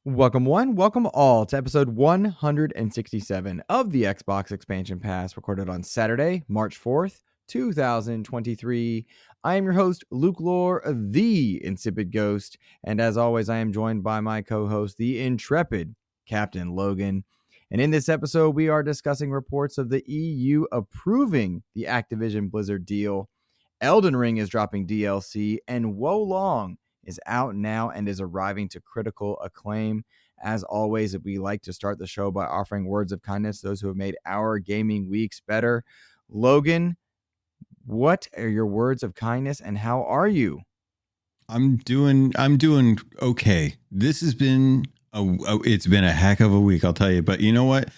Welcome all to episode 167 of the Xbox Expansion Pass, recorded on Saturday, March 4th, 2023. I am your host, Luke Lohr, the InsipidGhost, and as always, I am joined by my co-host, the intrepid Captain Logun. And in this episode, we are discussing reports of the EU approving the Activision Blizzard deal. Elden Ring is dropping DLC, and Wo Long is out now and is arriving to critical acclaim. As always, we like to start the show by offering words of kindness to those who have made our gaming weeks better. Logan, what are your words of kindness and how are you? I'm doing okay. This has been it's been a heck of a week, I'll tell you. But you know what?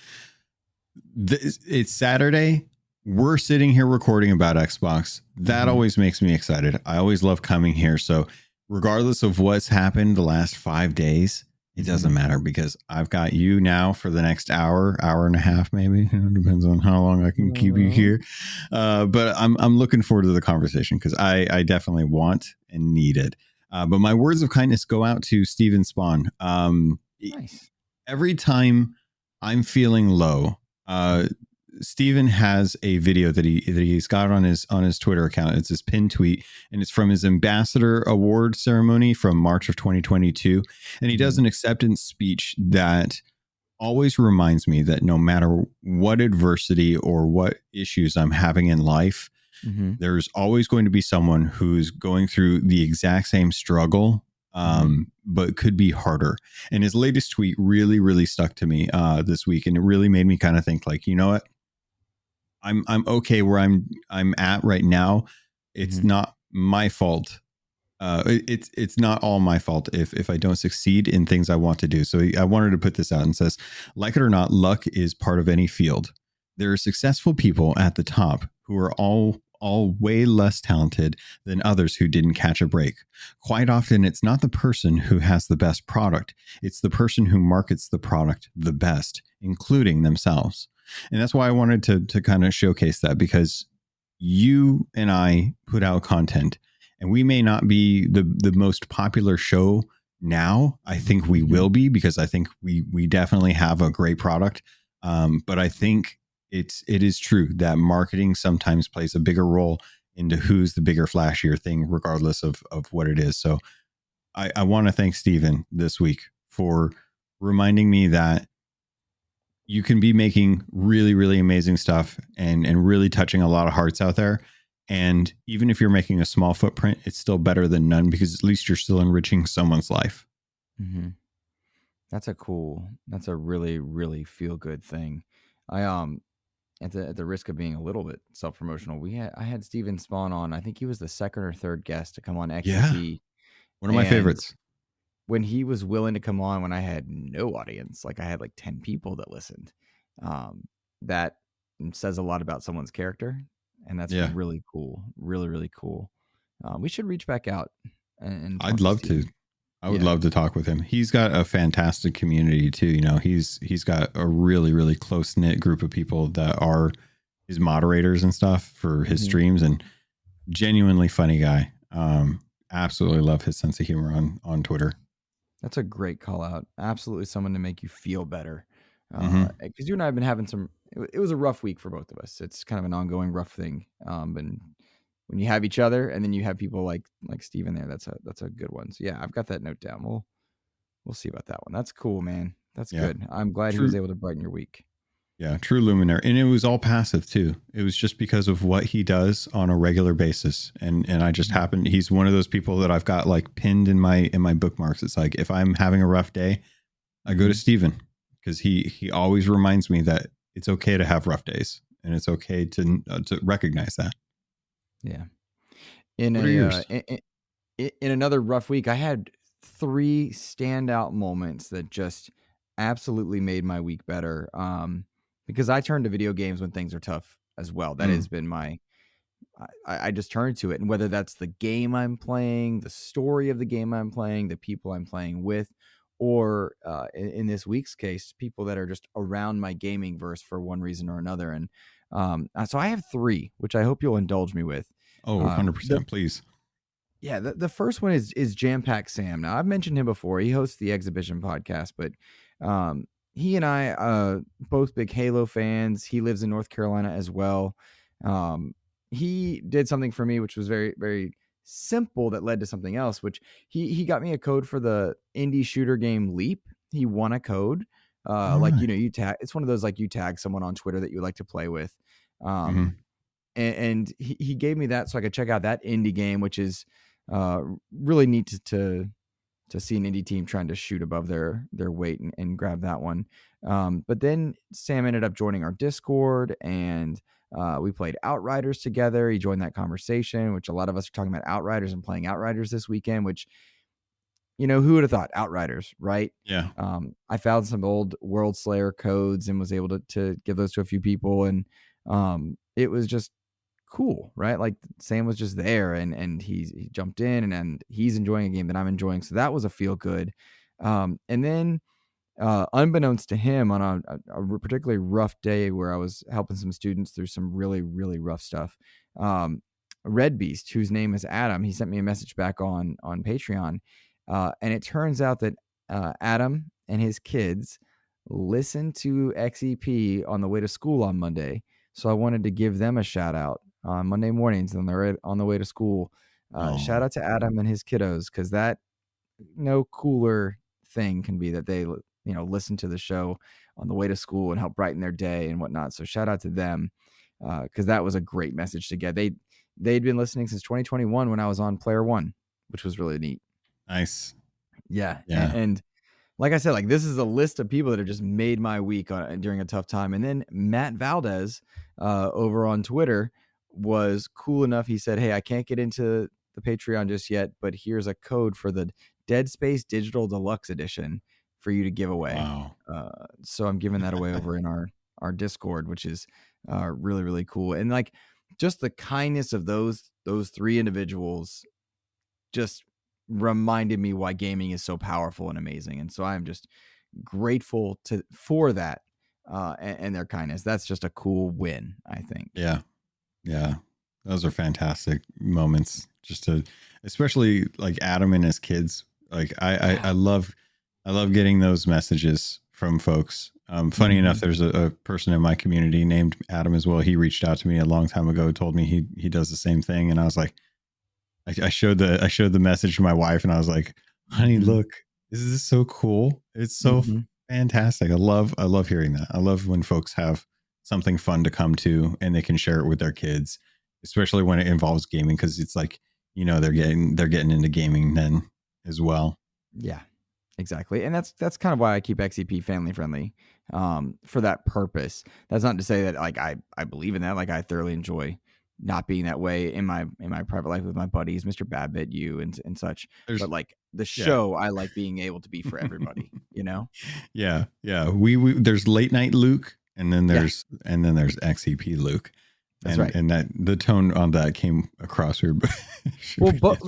It's Saturday. We're sitting here recording about Xbox. That always makes me excited. I always love coming here. So regardless of what's happened the last 5 days, it doesn't matter because I've got you now for the next hour and a half, maybe. Depends on how long I can keep you here. But I'm looking forward to the conversation because I definitely want and need it. But my words of kindness go out to Steven Spawn. Nice. Every time I'm feeling low, Steven has a video that he's got on his Twitter account. It's his pinned tweet, and it's from his Ambassador Award ceremony from March of 2022. And he does an acceptance speech that always reminds me that no matter what adversity or what issues I'm having in life, there's always going to be someone who's going through the exact same struggle, but could be harder. And his latest tweet really, really stuck to me this week, and it really made me kind of think, like, you know what? I'm okay where I'm at right now. It's not my fault. It's not all my fault if I don't succeed in things I want to do. So I wanted to put this out and says, like it or not, luck is part of any field. There are successful people at the top who are all way less talented than others who didn't catch a break. Quite often, it's not the person who has the best product. It's the person who markets the product the best, including themselves. And that's why I wanted to kind of showcase that, because you and I put out content and we may not be the most popular show now. I think we will be, because I think we definitely have a great product. But I think it is true that marketing sometimes plays a bigger role into who's the bigger, flashier thing, regardless of what it is. So I want to thank Steven this week for reminding me that you can be making really, really amazing stuff and really touching a lot of hearts out there. And even if you're making a small footprint, it's still better than none, because at least you're still enriching someone's life. That's a really, really feel good thing. I, at the risk of being a little bit self-promotional, I had Steven Spawn on. I think he was the second or third guest to come on XP. Yeah. One of my favorites. When he was willing to come on, when I had no audience, like I had like 10 people that listened, that says a lot about someone's character. And that's really cool. Really, really cool. We should reach back out. And I'd love to. I would love to talk with him. He's got a fantastic community too. You know, he's got a really, really close knit group of people that are his moderators and stuff for his streams, and genuinely funny guy. Absolutely love his sense of humor on Twitter. That's a great call out. Absolutely someone to make you feel better. Because you and I have been having it was a rough week for both of us. It's kind of an ongoing rough thing. And when you have each other and then you have people like Steven there, that's a good one. So yeah, I've got that note down. We'll see about that one. That's cool, man. That's good. I'm glad he was able to brighten your week. Yeah, true luminary. And it was all passive too. It was just because of what he does on a regular basis. And I just happened, he's one of those people that I've got like pinned in my bookmarks. It's like, if I'm having a rough day, I go to Steven, because he always reminds me that it's okay to have rough days, and it's okay to recognize that. Yeah. In another rough week, I had 3 standout moments that just absolutely made my week better. Because I turn to video games when things are tough as well. That has been I just turn to it. And whether that's the game I'm playing, the story of the game I'm playing, the people I'm playing with, or in this week's case, people that are just around my gaming verse for one reason or another. And so I have 3, which I hope you'll indulge me with. Oh, 100%, please. Yeah, the first one is Jam Pack Sam. Now I've mentioned him before. He hosts the Exhibition podcast, but um, he and I both big Halo fans. He lives in North Carolina as well. Um, he did something for me which was very very simple that led to something else. Which he got me a code for the indie shooter game Leap. He won a code. All Like right. you tag. It's one of those like you tag someone on Twitter that you like to play with. Mm-hmm. And he gave me that so I could check out that indie game, which is really neat to see an indie team trying to shoot above their weight and grab that one. But then Sam ended up joining our Discord, and we played Outriders together. He joined that conversation, which a lot of us are talking about Outriders and playing Outriders this weekend, which, who would have thought Outriders, right? Yeah. I found some old Worldslayer codes and was able to give those to a few people. And it was just cool, right? Like Sam was just there and he jumped in and he's enjoying a game that I'm enjoying. So that was a feel good. And then unbeknownst to him on a particularly rough day where I was helping some students through some really, really rough stuff. Red Beast, whose name is Adam, he sent me a message back on Patreon. And it turns out that Adam and his kids listened to XEP on the way to school on Monday. So I wanted to give them a shout out on Monday mornings when they're on the way to school. Shout out to Adam and his kiddos, because that no cooler thing can be that they listen to the show on the way to school and help brighten their day and whatnot. So shout out to them, because that was a great message to get. They'd been listening since 2021 when I was on Player One, which was really neat. Nice. Yeah. Yeah. And like I said, like this is a list of people that have just made my week during a tough time. And then Matt Valdez over on Twitter was cool enough. He said, "Hey, I can't get into the Patreon just yet, but here's a code for the Dead Space Digital Deluxe Edition for you to give away." Wow. So I'm giving that away over in our Discord, which is really, really cool. And like just the kindness of those three individuals just reminded me why gaming is so powerful and amazing. And so I'm just grateful for that and their kindness. That's just a cool win, I think. Yeah. Yeah. Those are fantastic moments. Just to, especially like Adam and his kids. Like I love getting those messages from folks. Funny enough, there's a person in my community named Adam as well. He reached out to me a long time ago, told me he does the same thing. And I was like, I showed the message to my wife and I was like, "Honey, look, is this so cool? It's so fantastic. I love hearing that. I love when folks have something fun to come to and they can share it with their kids, especially when it involves gaming, because it's like, they're getting into gaming then as well." Yeah, exactly. And that's kind of why I keep XCP family friendly, for that purpose. That's not to say that like I believe in that. Like I thoroughly enjoy not being that way in my private life with my buddies, Mr. Babbitt, you and such. But like the show, I like being able to be for everybody, Yeah. We there's late night Luke, and then there's XCP Luke. That's right. And that the tone on that came across here. Well, but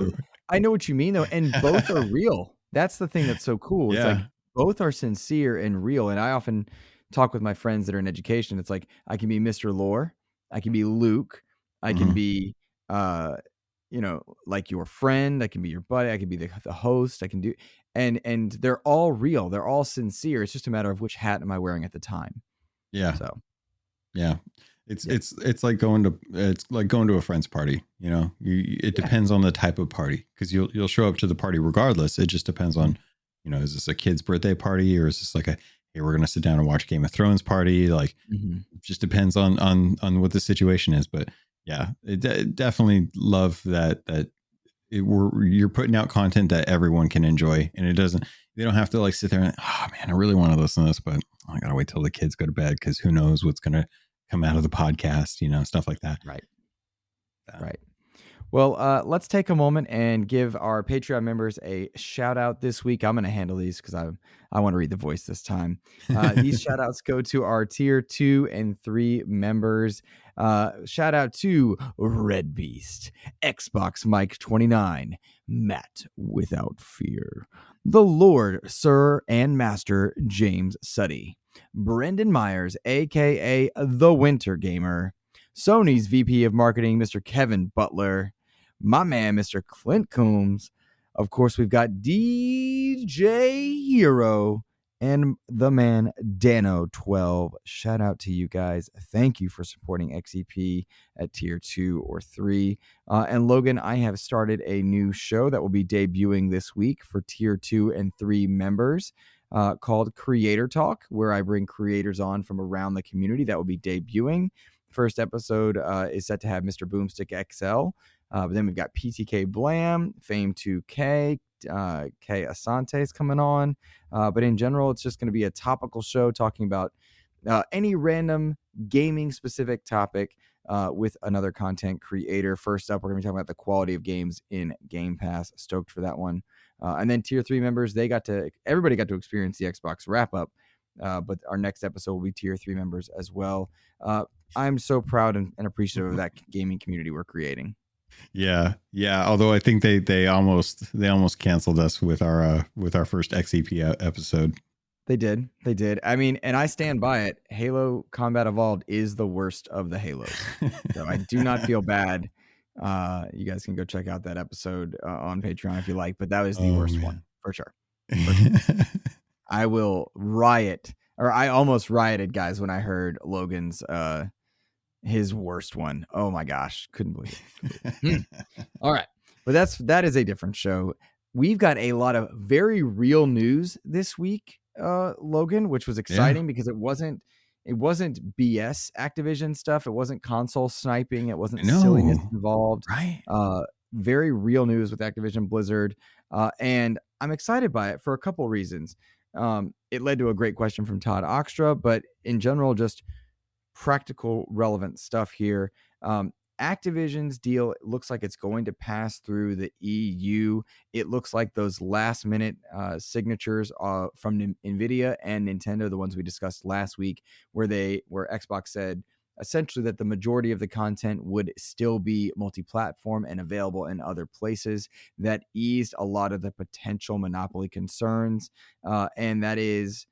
I know what you mean though, and both are real. That's the thing that's so cool. It's like both are sincere and real. And I often talk with my friends that are in education. It's like I can be Mr. Lohr, I can be Luke, I can be like your friend, I can be your buddy, I can be the host, I can do and they're all real, they're all sincere. It's just a matter of which hat am I wearing at the time. Yeah. So yeah. It's like going to a friend's party. It depends on the type of party, because you'll show up to the party regardless. It just depends on, is this a kid's birthday party, or is this like hey, we're gonna sit down and watch Game of Thrones party? Like, it just depends on what the situation is. But yeah, definitely love that you're putting out content that everyone can enjoy, and they don't have to like sit there and, oh man, I really want to listen to this, but I gotta wait till the kids go to bed because who knows what's gonna come out of the podcast, stuff like that. Right. Right. Well, let's take a moment and give our Patreon members a shout out this week. I'm going to handle these because I want to read the voice this time. These shout outs go to our tier 2 and 3 members. Shout out to Red Beast, Xbox Mike 29, Matt Without Fear, the Lord, Sir and Master James Suddy, Brendan Myers, aka The Winter Gamer, Sony's VP of Marketing, Mr. Kevin Butler, my man, Mr. Clint Coombs. Of course, we've got DJ Hero and the man Dano12. Shout out to you guys. Thank you for supporting XEP at tier 2 or 3. And Logan, I have started a new show that will be debuting this week for tier 2 and 3 members called Creator Talk, where I bring creators on from around the community that will be debuting. First episode is set to have Mr. Boomstick XL. But then we've got PTK Blam, Fame 2K, K Asante is coming on. But in general, it's just going to be a topical show talking about any random gaming specific topic with another content creator. First up, we're going to be talking about the quality of games in Game Pass. Stoked for that one. And then tier 3 members, everybody got to experience the Xbox wrap up. But our next episode will be tier 3 members as well. I'm so proud and appreciative of that gaming community we're creating. Yeah. Although I think they almost canceled us with our first XEP episode. They did. I mean, and I stand by it. Halo Combat Evolved is the worst of the Halos. So I do not feel bad. You guys can go check out that episode on Patreon if you like, but that was the worst one for sure. I will riot, or I almost rioted, guys, when I heard Logan's his worst one. Oh my gosh, couldn't believe it. All right, but that is a different show. We've got a lot of very real news this week, Logan, which was exciting because it wasn't BS Activision stuff. It wasn't console sniping. It wasn't silliness involved. Right. Very real news with Activision Blizzard, and I'm excited by it for a couple reasons. It led to a great question from Todd Oxtra, but in general, just practical relevant stuff here. Activision's deal looks like it's going to pass through the EU. It looks like those last minute signatures from Nvidia and Nintendo, the ones we discussed last week, where Xbox said essentially that the majority of the content would still be multi-platform and available in other places. That eased a lot of the potential monopoly concerns, and that is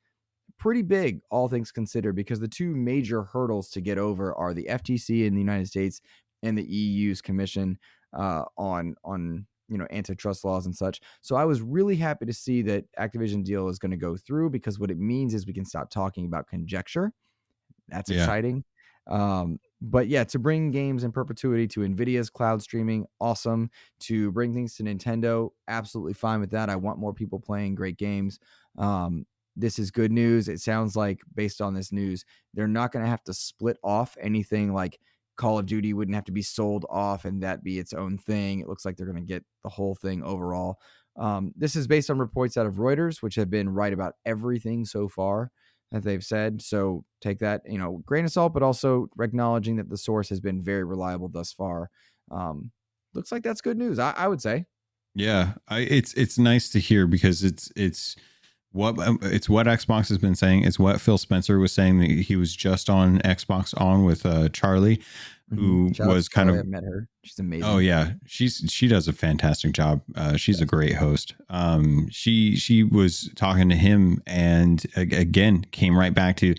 pretty big, all things considered, because the two major hurdles to get over are the FTC in the United States and the EU's commission on antitrust laws and such. So I was really happy to see that Activision deal is going to go through, because what it means is we can stop talking about conjecture. That's exciting. But yeah, to bring games in perpetuity to Nvidia's cloud streaming, awesome. To bring things to Nintendo, absolutely fine with that. I want more people playing great games. This is good news. It sounds like, based on this news, they're not going to have to split off anything. Like Call of Duty wouldn't have to be sold off and that be its own thing. It looks like they're going to get the whole thing overall. This is based on reports out of Reuters, which have been right about everything so far that they've said. So take that, grain of salt, but also acknowledging that the source has been very reliable thus far. Looks like that's good news, I would say. Yeah, it's nice to hear, because it's what Xbox has been saying. It's what Phil Spencer was saying, that he was just on Xbox On with Charlie, who was kind of, I met her. She's amazing. Oh yeah, she does a fantastic job. She's a great host. She was talking to him, and again came right back to,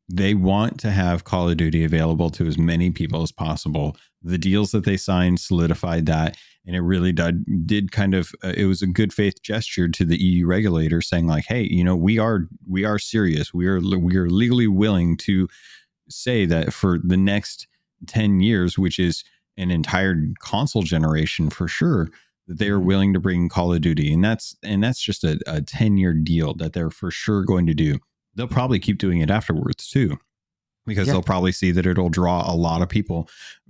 they want to have Call of Duty available to as many people as possible. The deals that they signed solidified that, and it really did kind of, it was a good faith gesture to the EU regulator, saying like, hey, we are serious. We are legally willing to say that for the next 10 years, which is an entire console generation for sure, that they are willing to bring Call of Duty. And that's just a 10-year deal that they're for sure going to do. They'll probably keep doing it afterwards too, because they'll probably see that it'll draw a lot of people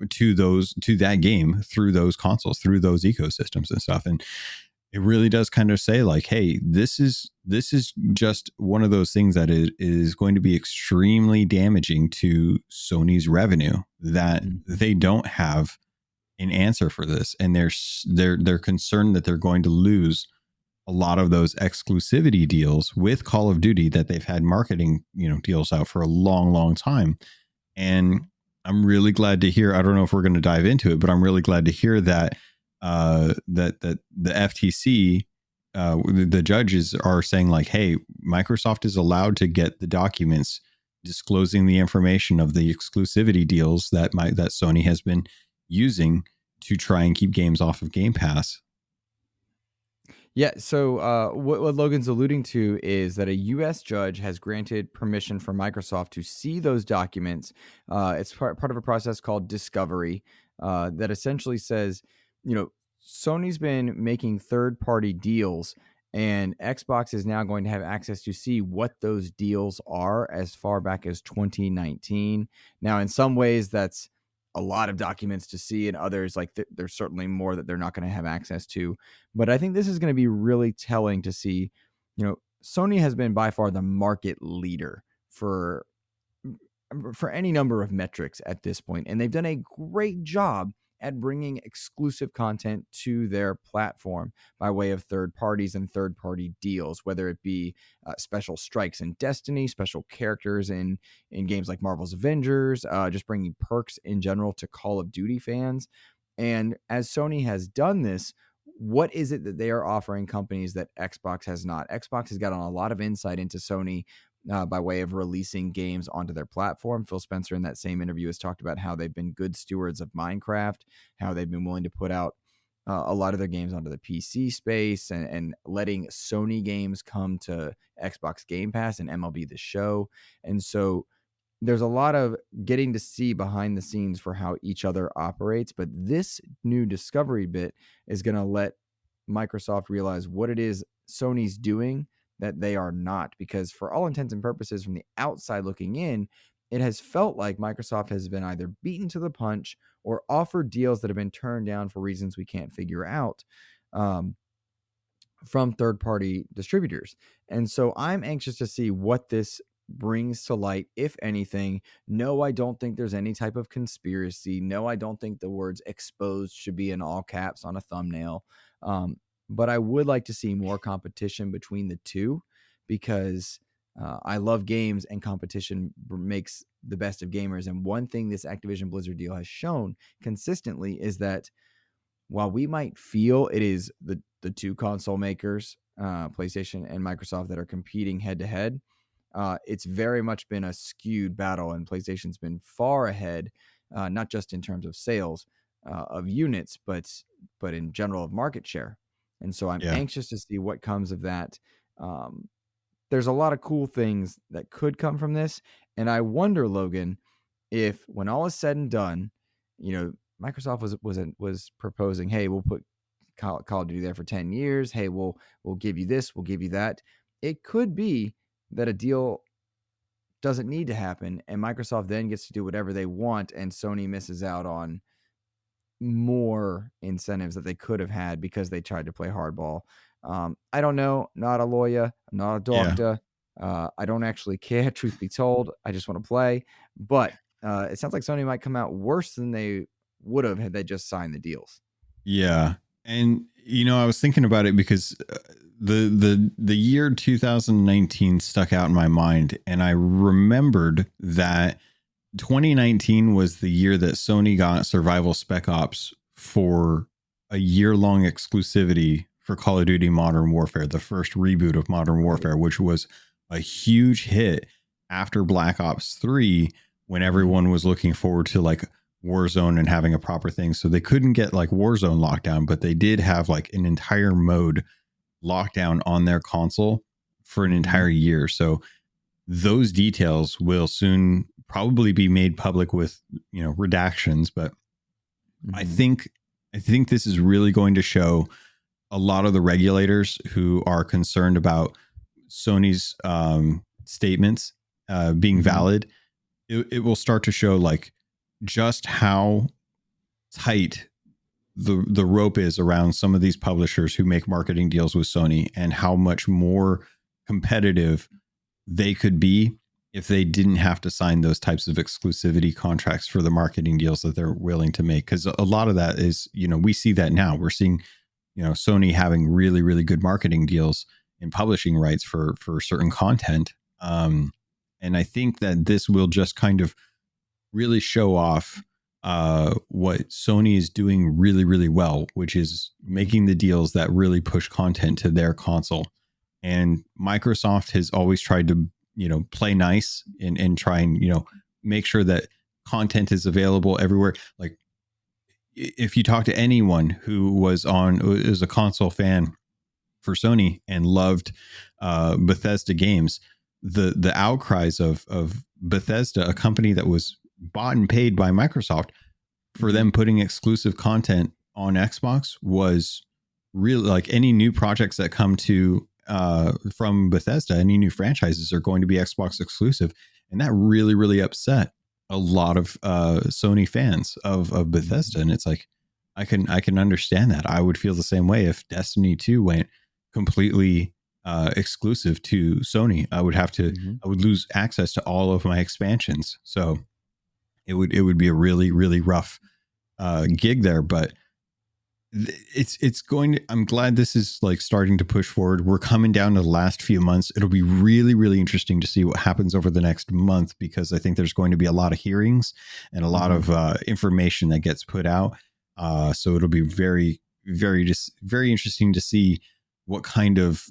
to that game through those consoles, through those ecosystems and stuff. And it really does kind of say like, hey, this is just one of those things that is going to be extremely damaging to Sony's revenue, that they don't have an answer for this. And they're concerned that they're going to lose a lot of those exclusivity deals with Call of Duty that they've had marketing, deals out for a long, long time. And I'm really glad to hear, I don't know if we're going to dive into it, but I'm really glad to hear that that the FTC, the judges are saying like, hey, Microsoft is allowed to get the documents disclosing the information of the exclusivity deals that Sony has been using to try and keep games off of Game Pass. Yeah, so what Logan's alluding to is that a U.S. judge has granted permission for Microsoft to see those documents. It's part of a process called discovery that essentially says, Sony's been making third-party deals, and Xbox is now going to have access to see what those deals are as far back as 2019. Now, in some ways, that's a lot of documents to see, and others, like there's certainly more that they're not going to have access to. But I think this is going to be really telling to see, Sony has been by far the market leader for any number of metrics at this point, and they've done a great job at bringing exclusive content to their platform by way of third parties and third-party deals, whether it be special strikes in Destiny, special characters in games like Marvel's Avengers, just bringing perks in general to Call of Duty fans. And as Sony has done this, what is it that they are offering companies that Xbox has not? Xbox has gotten a lot of insight into Sony by way of releasing games onto their platform. Phil Spencer in that same interview has talked about how they've been good stewards of Minecraft, how they've been willing to put out a lot of their games onto the PC space and letting Sony games come to Xbox Game Pass and MLB The Show. And so there's a lot of getting to see behind the scenes for how each other operates. But this new discovery bit is going to let Microsoft realize what it is Sony's doing that they are not, because for all intents and purposes, from the outside looking in, it has felt like Microsoft has been either beaten to the punch or offered deals that have been turned down for reasons we can't figure out from third-party distributors. And so I'm anxious to see what this brings to light, if anything. No, I don't think there's any type of conspiracy. No, I don't think the words exposed should be in all caps on a thumbnail. But I would like to see more competition between the two, because I love games and competition makes the best of gamers. And one thing this Activision Blizzard deal has shown consistently is that while we might feel it is the two console makers, PlayStation and Microsoft, that are competing head to head, it's very much been a skewed battle, and PlayStation's been far ahead, not just in terms of sales of units, but in general of market share. And so I'm anxious to see what comes of that. There's a lot of cool things that could come from this. And I wonder, Logan, if when all is said and done, Microsoft was proposing, hey, we'll put Call of Duty there for 10 years. Hey, we'll give you this, we'll give you that. It could be that a deal doesn't need to happen, and Microsoft then gets to do whatever they want, and Sony misses out on more incentives that they could have had because they tried to play hardball. I don't know. Not a lawyer, not a doctor. I don't actually care, truth be told. I just want to play. But it sounds like Sony might come out worse than they would have had they just signed the deals. Yeah. And, I was thinking about it because the year 2019 stuck out in my mind. And I remembered that 2019 was the year that Sony got Survival Spec Ops for a year-long exclusivity for Call of Duty Modern Warfare, the first reboot of Modern Warfare, which was a huge hit after Black Ops 3, when everyone was looking forward to like Warzone and having a proper thing. So they couldn't get like Warzone lockdown, but they did have like an entire mode lockdown on their console for an entire year. So those details will soon probably be made public with, redactions, but I think this is really going to show a lot of the regulators who are concerned about Sony's statements being valid. It will start to show like just how tight the rope is around some of these publishers who make marketing deals with Sony, and how much more competitive they could be if they didn't have to sign those types of exclusivity contracts for the marketing deals that they're willing to make. Because a lot of that is, we see that now. We're seeing, Sony having really, really good marketing deals and publishing rights for certain content. And I think that this will just kind of really show off what Sony is doing really, really well, which is making the deals that really push content to their console. And Microsoft has always tried to, play nice and try and, make sure that content is available everywhere. Like if you talk to anyone who was a console fan for Sony and loved Bethesda games, the outcries of Bethesda, a company that was bought and paid by Microsoft, for them putting exclusive content on Xbox, was really like any new projects that come to from Bethesda, any new franchises are going to be Xbox exclusive, and that really upset a lot of Sony fans of Bethesda. And it's like, I can understand that. I would feel the same way if Destiny 2 went completely exclusive to Sony. I would lose access to all of my expansions. So it would be a really rough gig there. But it's going to, I'm glad this is like starting to push forward. We're coming down to the last few months. It'll be really interesting to see what happens over the next month, because I think there's going to be a lot of hearings and a lot of information that gets put out. So it'll be very interesting to see what kind of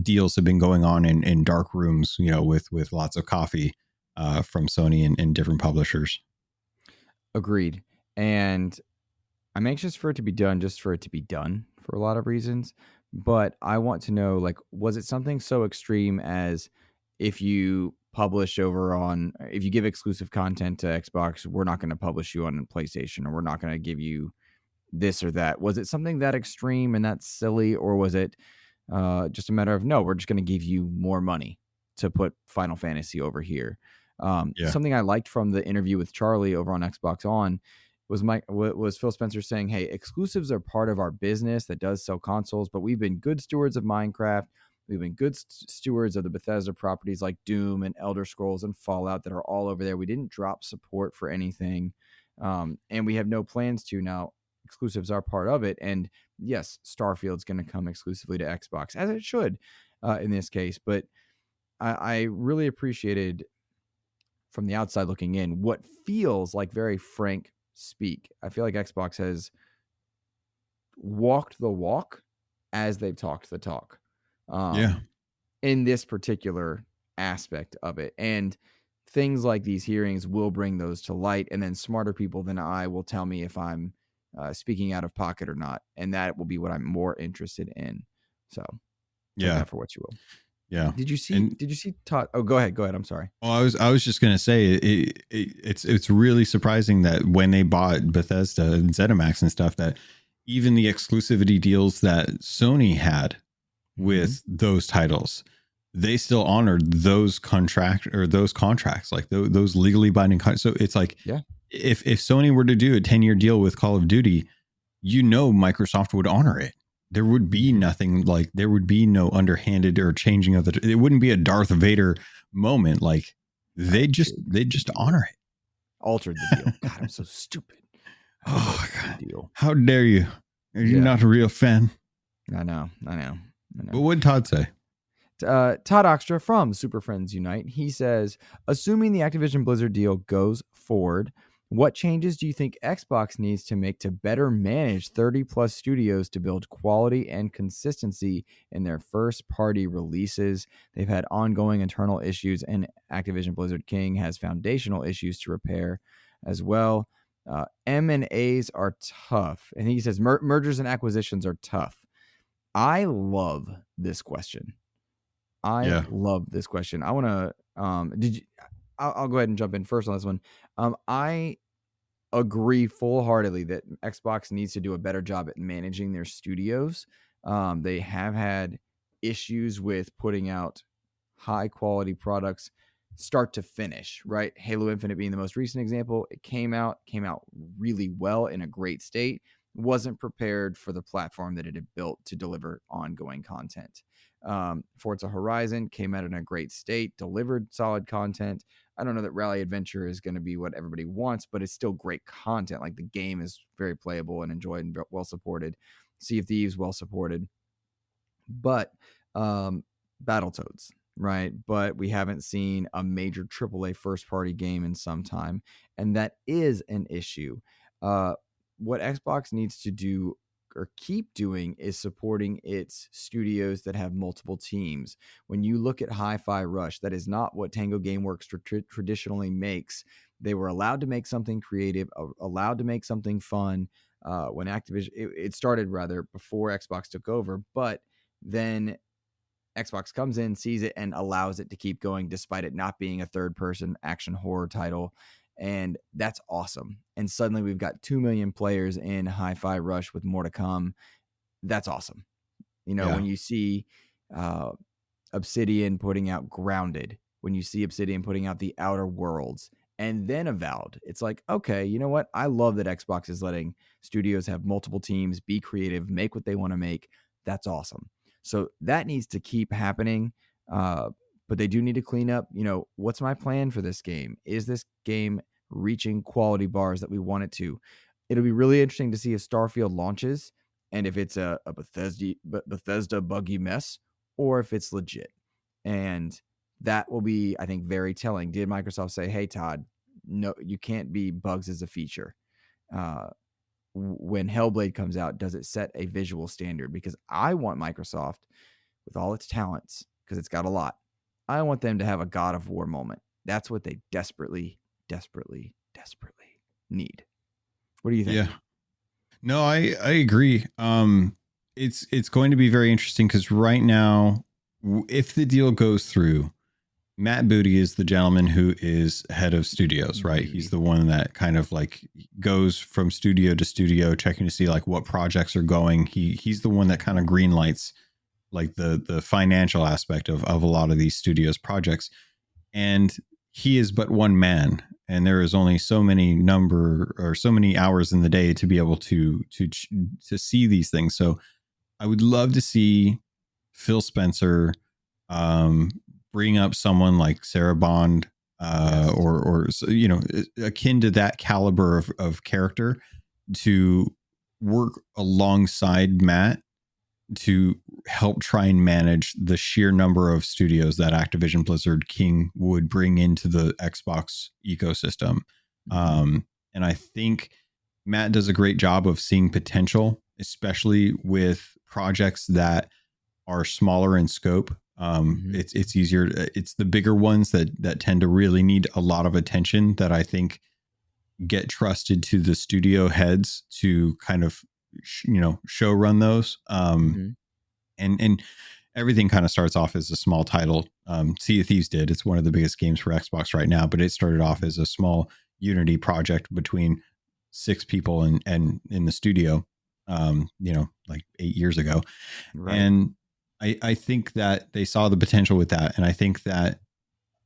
deals have been going on in dark rooms, with lots of coffee from Sony and different publishers. Agreed. And I'm anxious for it to be done, just for it to be done, for a lot of reasons. But I want to know, like, was it something so extreme as if you if you give exclusive content to Xbox, we're not going to publish you on PlayStation, or we're not going to give you this or that? Was it something that extreme and that silly, or was it just a matter of, no, we're just going to give you more money to put Final Fantasy over here? Something I liked from the interview with Charlie over on Xbox On was Phil Spencer saying, hey, exclusives are part of our business that does sell consoles, but we've been good stewards of Minecraft. We've been good stewards of the Bethesda properties like Doom and Elder Scrolls and Fallout that are all over there. We didn't drop support for anything, and we have no plans to. Now, exclusives are part of it, and yes, Starfield's going to come exclusively to Xbox, as it should in this case. But I really appreciated, from the outside looking in, what feels like very frank speak. I feel like Xbox has walked the walk as they've talked the talk. In this particular aspect of it. And things like these hearings will bring those to light, and then smarter people than I will tell me if I'm speaking out of pocket or not, and that will be what I'm more interested in. So take that for what you will. Yeah. Did you see Todd? Oh, go ahead. I'm sorry. Oh, I was just gonna say it's really surprising that when they bought Bethesda and ZeniMax and stuff, that even the exclusivity deals that Sony had with those titles, they still honored those contracts, like those legally binding contracts. So it's like, if Sony were to do a 10-year deal with Call of Duty, Microsoft would honor it. There would be nothing, like there would be no underhanded or changing of it wouldn't be a Darth Vader moment. Like they just honor it. Altered the deal. God, I'm so stupid. Oh God. Deal. How dare you? Are you not a real fan? I know. What would Todd say? Todd Oxtra from Super Friends Unite, he says, assuming the Activision Blizzard deal goes forward, what changes do you think Xbox needs to make to better manage 30+ studios to build quality and consistency in their first-party releases? They've had ongoing internal issues, and Activision Blizzard King has foundational issues to repair as well. M&As are tough. And he says mergers and acquisitions are tough. I love this question. Love this question. I want to, I'll go ahead and jump in first on this one. I agree full-heartedly that Xbox needs to do a better job at managing their studios. They have had issues with putting out high-quality products start to finish, right? Halo Infinite being the most recent example. It came out really well in a great state. Wasn't prepared for the platform that it had built to deliver ongoing content. Forza Horizon came out in a great state, delivered solid content. I don't know that Rally Adventure is going to be what everybody wants, but it's still great content. Like the game is very playable and enjoyed and well supported. Sea of Thieves, well supported. But Battletoads, right? But we haven't seen a major AAA first-party game in some time, and that is an issue. What Xbox needs to do or keep doing is supporting its studios that have multiple teams. When you look at Hi-Fi Rush, that is not what Tango Gameworks traditionally makes. They were allowed to make something creative, allowed to make something fun, when Activision, it started rather before Xbox took over, but then Xbox comes in, sees it, and allows it to keep going despite it not being a third-person action horror title. And that's awesome. And suddenly we've got 2 million players in Hi-Fi Rush with more to come. That's awesome. When you see Obsidian putting out Grounded, when you see Obsidian putting out The Outer Worlds, and then Avowed, it's like, okay, you know what? I love that Xbox is letting studios have multiple teams, be creative, make what they want to make. That's awesome. So that needs to keep happening. But they do need to clean up, what's my plan for this game? Is this game reaching quality bars that we want it to? It'll be really interesting to see if Starfield launches and if it's a Bethesda buggy mess or if it's legit. And that will be, I think, very telling. Did Microsoft say, hey, Todd, no, you can't be bugs as a feature? When Hellblade comes out, does it set a visual standard? Because I want Microsoft, with all its talents, because it's got a lot, I want them to have a God of War moment. That's what they desperately, desperately, desperately need. What do you think? Yeah. No, I agree. It's going to be very interesting because right now, if the deal goes through, Matt Booty is the gentleman who is head of studios, right? He's the one that kind of like goes from studio to studio, checking to see like what projects are going. He's the one that kind of green lights like the financial aspect of a lot of these studios projects. And he is but one man, and there is only so many hours in the day to be able to see these things. So I would love to see Phil Spencer bring up someone like Sarah Bond, or akin to that caliber of character to work alongside Matt to help try and manage the sheer number of studios that Activision Blizzard King would bring into the Xbox ecosystem. And I think Matt does a great job of seeing potential, especially with projects that are smaller in scope. It's easier. It's the bigger ones that tend to really need a lot of attention that I think get trusted to the studio heads to kind of, show run those. And everything kind of starts off as a small title. Sea of Thieves did. It's one of the biggest games for Xbox right now, but it started off as a small Unity project between 6 people and in the studio, like 8 years ago. Right. And I think that they saw the potential with that. And I think that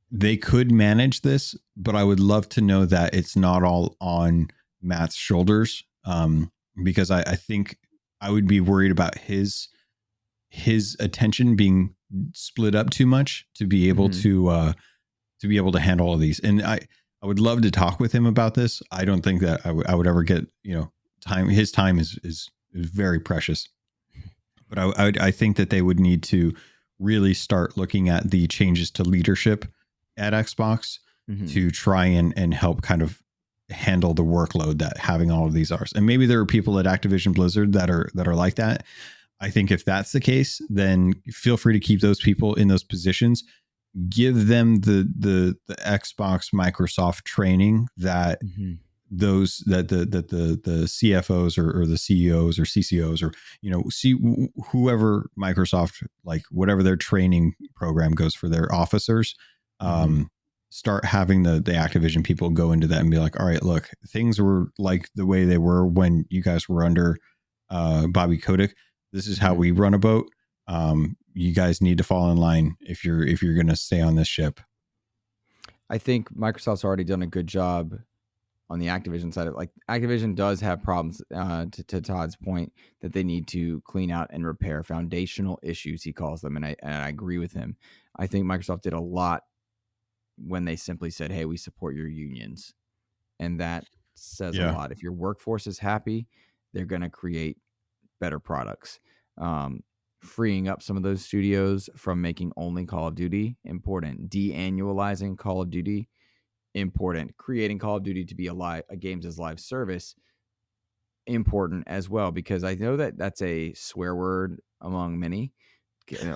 they could manage this, but I would love to know that it's not all on Matt's shoulders. Because I think I would be worried about his attention being split up too much to be able to be able to handle all of these. And I would love to talk with him about this. I don't think that I would ever get, time. His time is very precious, but I think that they would need to really start looking at the changes to leadership at Xbox to try and help kind of handle the workload that having all of these are. And maybe there are people at Activision Blizzard that are like that. I think if that's the case, then feel free to keep those people in those positions. Give them the Xbox Microsoft training that those that the CFOs or the CEOs or CCOs or see whoever Microsoft, like whatever their training program goes for their officers. Start having the Activision people go into that and be like, all right, look, things were like the way they were when you guys were under Bobby Kotick. This is how we run a boat. You guys need to fall in line if you're going to stay on this ship. I think Microsoft's already done a good job on the Activision side. Like Activision does have problems, to Todd's point, that they need to clean out and repair, foundational issues, he calls them. And I agree with him. I think Microsoft did a lot when they simply said, hey, we support your unions. And that says a lot. If your workforce is happy, they're going to create better products. Freeing up some of those studios from making only Call of Duty, important. De-annualizing Call of Duty, important. Creating Call of Duty to be a games as live service, important as well, because I know that that's a swear word among many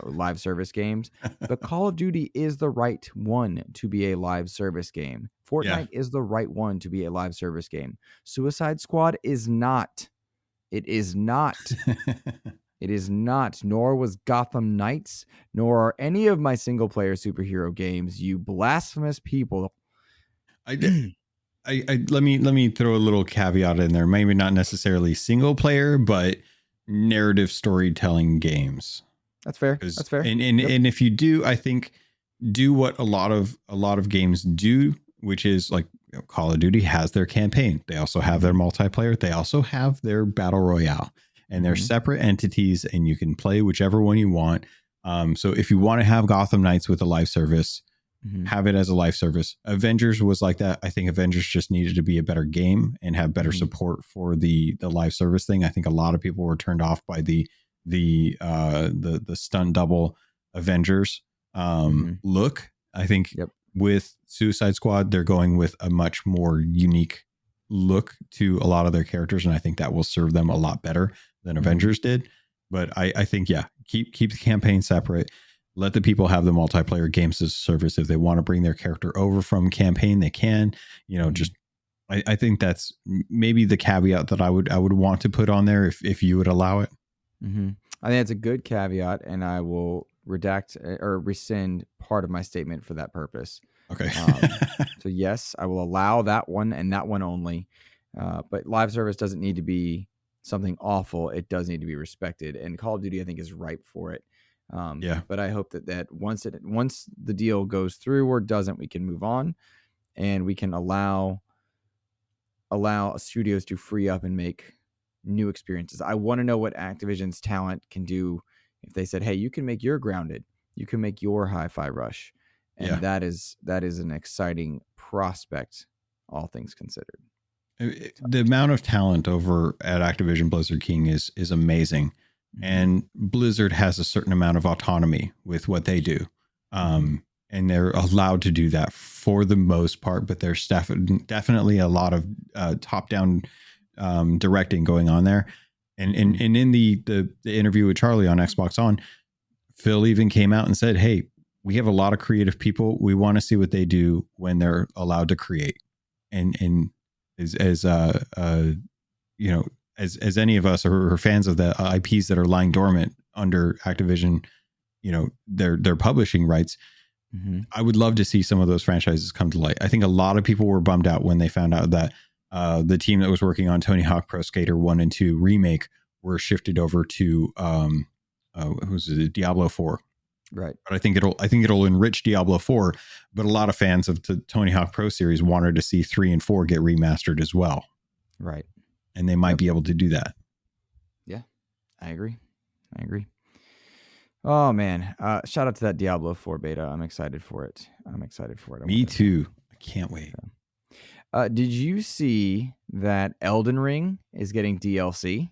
live service games, but Call of Duty is the right one to be a live service game. Fortnite is the right one to be a live service game. Suicide Squad is not. It is not. It is not, nor was Gotham Knights, nor are any of my single-player superhero games, you blasphemous people. Let me throw a little caveat in there. Maybe not necessarily single player, but narrative storytelling games. That's fair. That's fair. And if you do, I think do what a lot of games do, which is like Call of Duty has their campaign. They also have their multiplayer. They also have their battle royale, and they're separate entities, and you can play whichever one you want. So if you want to have Gotham Knights with a live service, have it as a live service. Avengers was like that. I think Avengers just needed to be a better game and have better support for the live service thing. I think a lot of people were turned off by the stunt double Avengers look. I think with Suicide Squad, they're going with a much more unique look to a lot of their characters, and I think that will serve them a lot better than Avengers did. But I think keep the campaign separate. Let the people have the multiplayer games as a service. If they want to bring their character over from campaign, they can. Just I think that's maybe the caveat that I would want to put on there if you would allow it. I think that's a good caveat, and I will redact or rescind part of my statement for that purpose. Okay. So yes, I will allow that one and that one only. But live service doesn't need to be something awful. It does need to be respected, and Call of Duty I think is ripe for it. But I hope that once the deal goes through or doesn't, we can move on, and we can allow studios to free up and make new experiences. I want to know what Activision's talent can do if they said, hey, you can make your Grounded, you can make your Hi-Fi Rush, and that is an exciting prospect, all things considered. The amount of talent over at Activision Blizzard King is amazing. And Blizzard has a certain amount of autonomy with what they do. And they're allowed to do that for the most part, but there's definitely a lot of top-down directing going on there. And in the interview with Charlie on Xbox On, Phil even came out and said, hey, we have a lot of creative people. We want to see what they do when they're allowed to create. And as any of us are fans of the IPs that are lying dormant under Activision, their publishing rights, I would love to see some of those franchises come to light. I think a lot of people were bummed out when they found out that the team that was working on Tony Hawk Pro Skater 1 and 2 remake were shifted over to Diablo 4. Right. But I think it'll enrich Diablo 4, but a lot of fans of the Tony Hawk Pro series wanted to see 3 and 4 get remastered as well. Right. And they might be able to do that. Yeah, I agree. Oh man. Shout out to that Diablo 4 beta. I'm excited for it. Me too. I can't wait. Did you see that Elden Ring is getting DLC?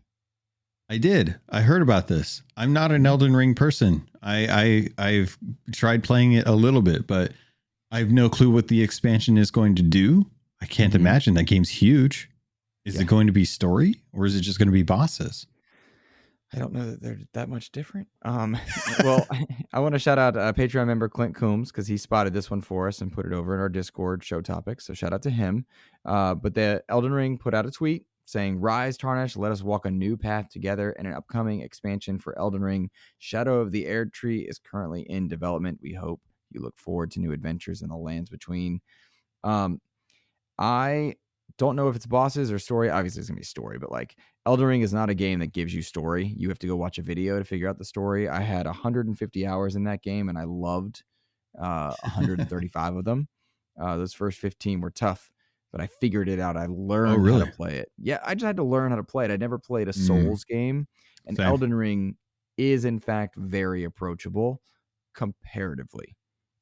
I did. I heard about this. I'm not an Elden Ring person. I've tried playing it a little bit, but I have no clue what the expansion is going to do. I can't imagine. That game's huge. Is it going to be story, or is it just going to be bosses? I don't know that they're that much different. Well, I want to shout out Patreon member Clint Coombs because he spotted this one for us and put it over in our Discord show topics. So shout out to him. But the Elden Ring put out a tweet saying, "Rise, Tarnish, let us walk a new path together in an upcoming expansion for Elden Ring. Shadow of the Erd Tree is currently in development. We hope you look forward to new adventures in the lands between." I don't know if it's bosses or story. Obviously, it's going to be story, but like Elden Ring is not a game that gives you story. You have to go watch a video to figure out the story. I had 150 hours in that game, and I loved 135 of them. Those first 15 were tough, but I figured it out. I learned how to play it. Yeah, I just had to learn how to play it. I never played a Souls game, and Same. Elden Ring is, in fact, very approachable comparatively.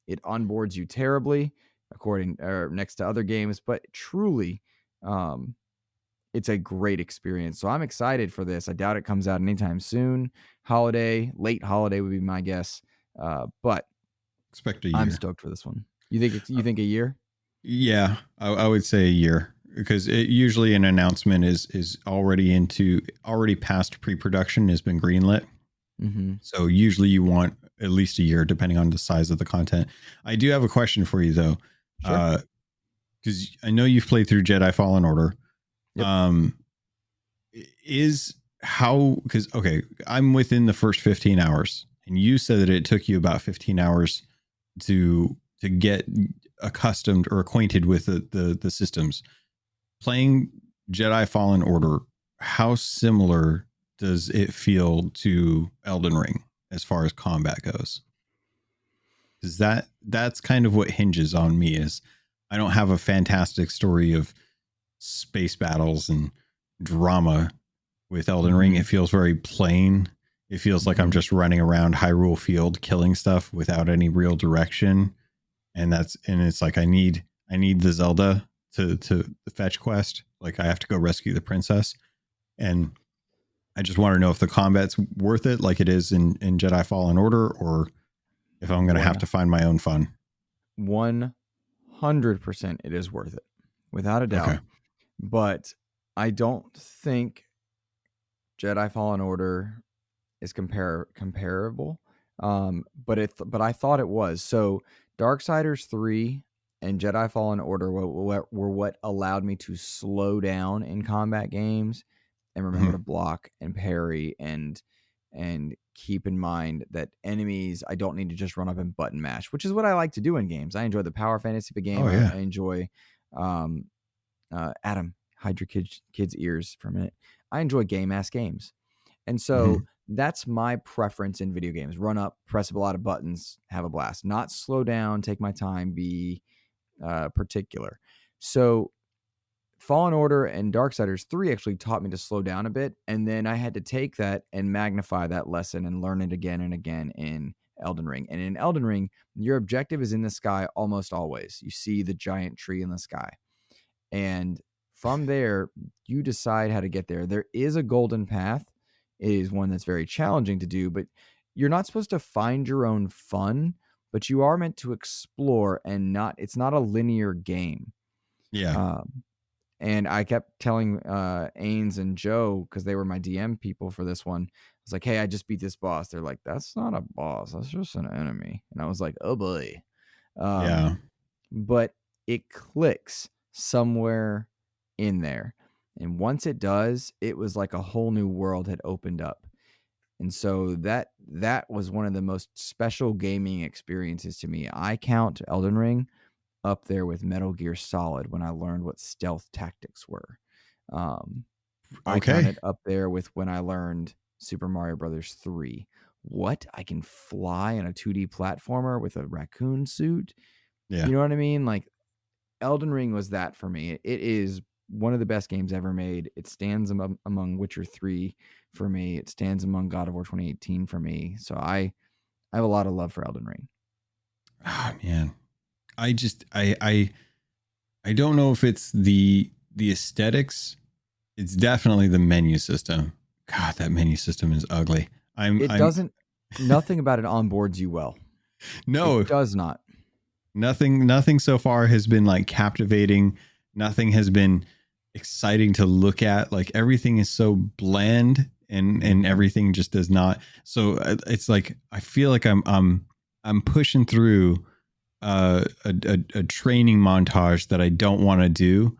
It onboards you terribly, next to other games, but truly, it's a great experience. So I'm excited for this. I doubt it comes out anytime soon. Late holiday would be my guess. But Expect a year. I'm stoked for this one. You think a year? Yeah, I would say a year, because usually an announcement is already past pre-production, has been greenlit. So usually you want at least a year, depending on the size of the content. I do have a question for you though. Sure. Because I know you've played through Jedi Fallen Order. Yep. Is because okay, I'm within the first 15 hours, and you said that it took you about 15 hours to get accustomed or acquainted with the systems. Playing Jedi Fallen Order, how similar does it feel to Elden Ring as far as combat goes? Because that's kind of what hinges on me. Is I don't have a fantastic story of space battles and drama with Elden Ring. It feels very plain. It feels like I'm just running around Hyrule Field killing stuff without any real direction. And it's like I need the Zelda to the fetch quest. Like I have to go rescue the princess. And I just want to know if the combat's worth it like it is in Jedi Fallen Order, or if I'm going to have to find my own fun. 100% it is worth it, without a doubt. Okay. But I don't think Jedi Fallen Order is comparable. But I thought it was. So Darksiders 3 and Jedi Fallen Order were what allowed me to slow down in combat games and remember to block and parry and keep in mind that enemies, I don't need to just run up and button mash, which is what I like to do in games. I enjoy the power fantasy of a game. Oh, yeah. I enjoy Adam, hide your kids' ears for a minute. I enjoy game-ass games. And so that's my preference in video games. Run up, press a lot of buttons, have a blast. Not slow down, take my time, be particular. So Fallen Order and Darksiders 3 actually taught me to slow down a bit. And then I had to take that and magnify that lesson and learn it again and again in Elden Ring. And in Elden Ring, your objective is in the sky almost always. You see the giant tree in the sky. And from there, you decide how to get there. There is a golden path. It is one that's very challenging to do, but you're not supposed to find your own fun, but you are meant to explore and it's not a linear game. Yeah. And I kept telling Ains and Joe, because they were my DM people for this one, I was like, hey, I just beat this boss. They're like, that's not a boss. That's just an enemy. And I was like, oh boy. Yeah. But it clicks somewhere in there. And once it does, it was like a whole new world had opened up. And so that was one of the most special gaming experiences to me. I count Elden Ring up there with Metal Gear Solid when I learned what stealth tactics were. I count it up there with when I learned Super Mario Brothers 3. What? I can fly in a 2D platformer with a raccoon suit? Yeah. You know what I mean? Like, Elden Ring was that for me. It is one of the best games ever made. It stands among Witcher 3 for me. It stands among God of War 2018 for me. So I have a lot of love for Elden Ring. Oh, man. I don't know if it's the aesthetics. It's definitely the menu system. God, that menu system is ugly. Nothing about it onboards you well. No, it does not. Nothing so far has been like captivating. Nothing has been exciting to look at. Like everything is so bland and everything just does not. So it's like, I feel like I'm pushing through a training montage that I don't want to do,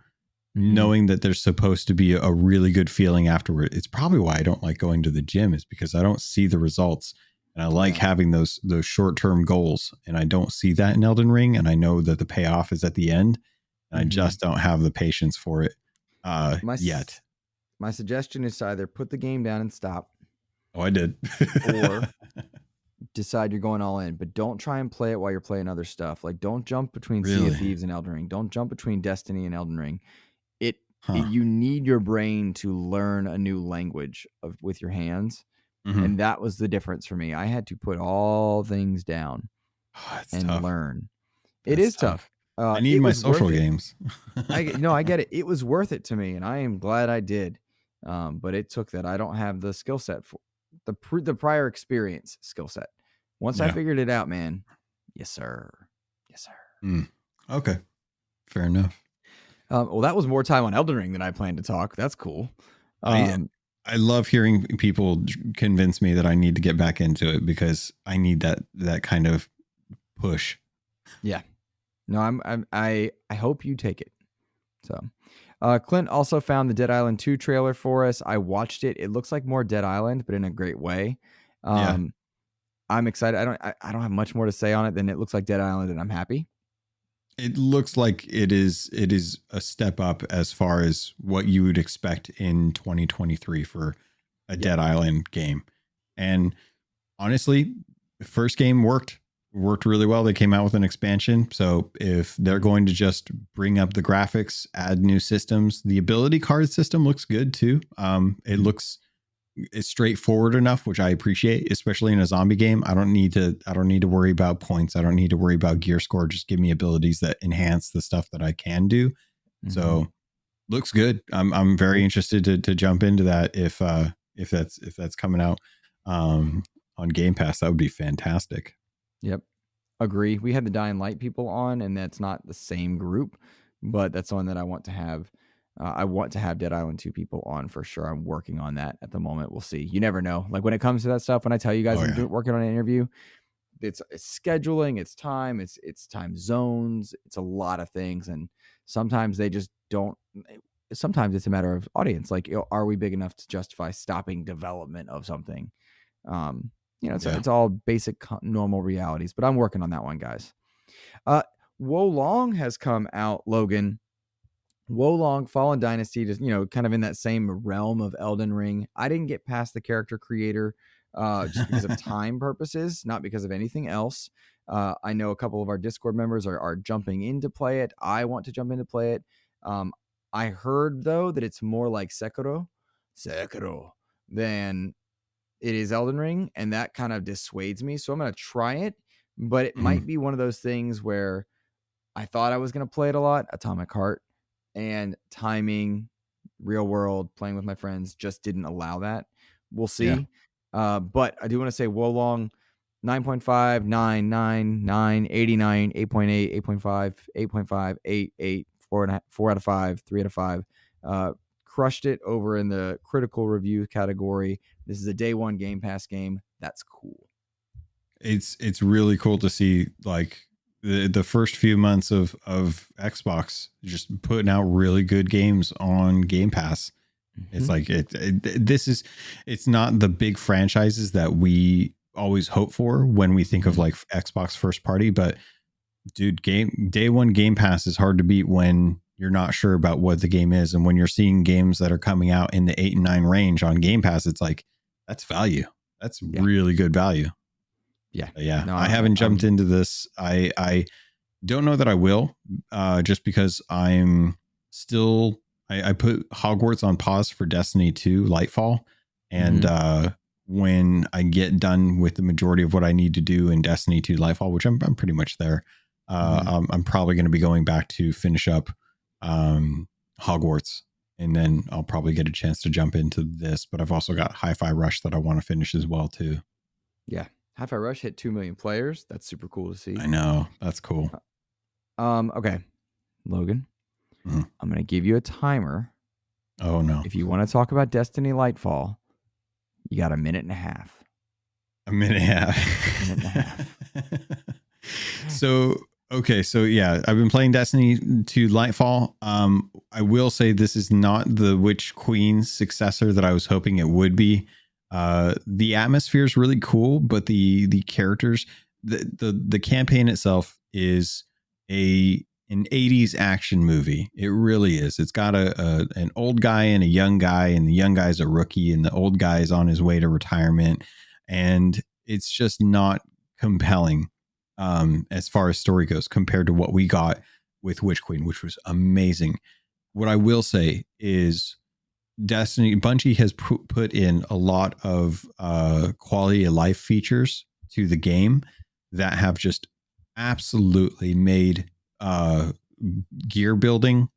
knowing that there's supposed to be a really good feeling afterward. It's probably why I don't like going to the gym, is because I don't see the results, and I like having those short-term goals, and I don't see that in Elden Ring. And I know that the payoff is at the end, and I just don't have the patience for it yet. My suggestion is to either put the game down and stop. Oh, I did. Or decide you're going all in, but don't try and play it while you're playing other stuff. Like, don't jump between Sea of Thieves and Elden Ring. Don't jump between Destiny and Elden Ring. You need your brain to learn a new language with your hands. And that was the difference for me. I had to put all things down and tough. Learn. It is tough. I need my social games. I get it. It was worth it to me, and I am glad I did. But it took that. I don't have the skill set for the prior experience skill set. Once I figured it out, man. Yes, sir. Yes, sir. Okay. Fair enough. Well, that was more time on Elden Ring than I planned to talk. That's cool. I love hearing people convince me that I need to get back into it, because I need that kind of push. Yeah. No, I hope you take it. So, Clint also found the Dead Island 2 trailer for us. I watched it. It looks like more Dead Island, but in a great way. Yeah. I'm excited. I don't have much more to say on it than it looks like Dead Island, and I'm happy. It looks like it is a step up as far as what you would expect in 2023 for a Dead Island game. And honestly, the first game worked really well. They came out with an expansion. So if they're going to just bring up the graphics, add new systems, the ability card system looks good too. It's straightforward enough, which I appreciate, especially in a zombie game. I don't need to worry about points. I don't need to worry about gear score. Just give me abilities that enhance the stuff that I can do. Mm-hmm. So looks good. I'm very interested to jump into that if that's coming out on Game Pass. That would be fantastic. Yep. Agree. We had the Dying Light people on, and that's not the same group, but that's one that I want to have. I want to have Dead Island 2 people on for sure. I'm working on that at the moment. We'll see. You never know. Like when it comes to that stuff, when I tell you guys working on an interview, it's scheduling, it's time, it's time zones, it's a lot of things. And sometimes they just don't. Sometimes it's a matter of audience. Like, are we big enough to justify stopping development of something? It's all basic normal realities, but I'm working on that one, guys. Wo Long has come out, Logan. Wo Long Fallen Dynasty, just kind of in that same realm of Elden Ring. I didn't get past the character creator just because of time purposes, not because of anything else. I know a couple of our Discord members are jumping in to play it. I want to jump in to play it. I heard though that it's more like Sekiro than it is Elden Ring, and that kind of dissuades me. So I'm going to try it, but it might be one of those things where I thought I was going to play it a lot, Atomic Heart, and timing, real world, playing with my friends just didn't allow that. We'll see. Yeah. But I do want to say Wo Long, 9.5, 9, 9, 9, 89, 8.8, 8.5, 8.5, 8, 8, 4 out of 5, 3 out of 5. Crushed it over in the critical review category. This is a day one Game Pass game. That's cool. It's really cool to see like the first few months of Xbox just putting out really good games on Game Pass. Mm-hmm. It's like it's not the big franchises that we always hope for when we think of like Xbox first party, but dude, day one Game Pass is hard to beat when you're not sure about what the game is. And when you're seeing games that are coming out in the 8 and 9 range on Game Pass, it's like, that's value. That's really good value. Yeah. No, I haven't jumped into this. I don't know that I will, just because I'm still, I put Hogwarts on pause for Destiny 2 Lightfall. And, when I get done with the majority of what I need to do in Destiny 2 Lightfall, which I'm pretty much there, I'm probably going to be going back to finish up Hogwarts, and then I'll probably get a chance to jump into this. But I've also got Hi-Fi Rush that I want to finish as well too. Yeah, Hi-Fi Rush hit 2 million players. That's super cool to see. I know, that's cool. Okay, Logan, I'm gonna give you a timer. Oh no! If you want to talk about Destiny Lightfall, you got a minute and a half. A minute and a half. So yeah, I've been playing Destiny 2 Lightfall. I will say this is not the Witch Queen's successor that I was hoping it would be. The atmosphere is really cool, but the characters, the campaign itself is an 80s action movie. It really is. It's got an old guy and a young guy, and the young guy's a rookie, and the old guy is on his way to retirement, and it's just not compelling. As far as story goes, compared to what we got with Witch Queen, which was amazing. What I will say is Bungie has put in a lot of quality of life features to the game that have just absolutely made gear building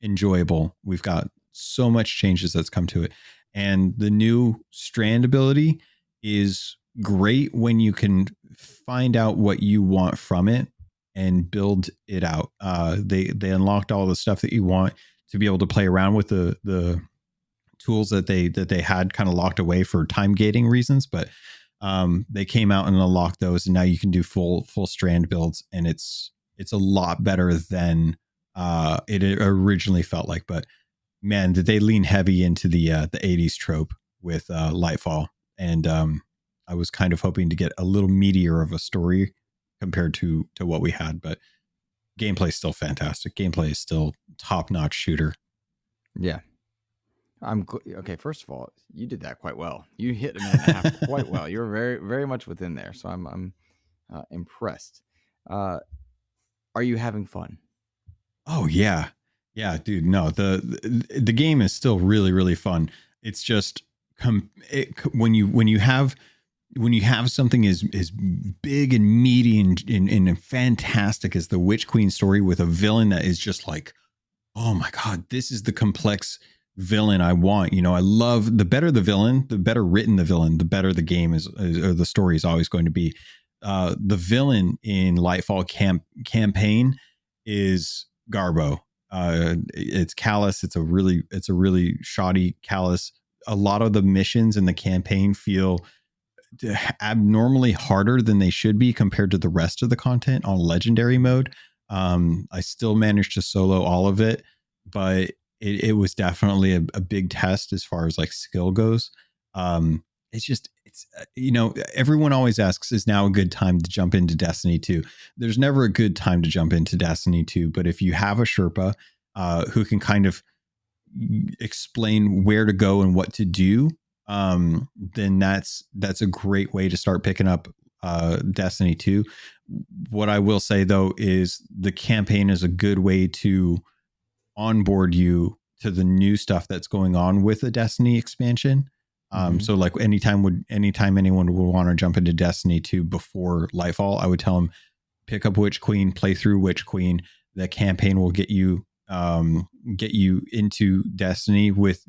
enjoyable. We've got so much changes that's come to it, and the new strand ability is great when you can find out what you want from it and build it out. They unlocked all the stuff that you want to be able to play around with the tools that they had kind of locked away for time gating reasons, but they came out and unlocked those, and now you can do full strand builds, and it's a lot better than it originally felt like. But man, did they lean heavy into the 80s trope with Lightfall. And I was kind of hoping to get a little meatier of a story compared to what we had, but gameplay is still fantastic. Gameplay is still top-notch shooter. Yeah. Okay. First of all, you did that quite well. You hit a minute and a half quite well. You were very, very much within there. So I'm impressed. Are you having fun? Oh yeah, dude. No, the game is still really, really fun. It's just when you have something as big and meaty and fantastic as the Witch Queen story with a villain that is just like, oh my God, this is the complex villain I want. I love the better the villain, the better written the villain, the better the game is or the story is always going to be. The villain in Lightfall campaign is Garbo. It's Callus. It's a really shoddy Callus. A lot of the missions in the campaign feel abnormally harder than they should be compared to the rest of the content on legendary mode. I still managed to solo all of it, but it was definitely a big test as far as like skill goes. Everyone always asks, is now a good time to jump into Destiny 2? There's never a good time to jump into Destiny 2, but if you have a Sherpa who can kind of explain where to go and what to do, then that's a great way to start picking up Destiny 2. What I will say though is the campaign is a good way to onboard you to the new stuff that's going on with the Destiny expansion. So like anytime anyone would want to jump into Destiny 2 before Lightfall, I would tell them pick up Witch Queen, play through Witch Queen. The campaign will get you into Destiny with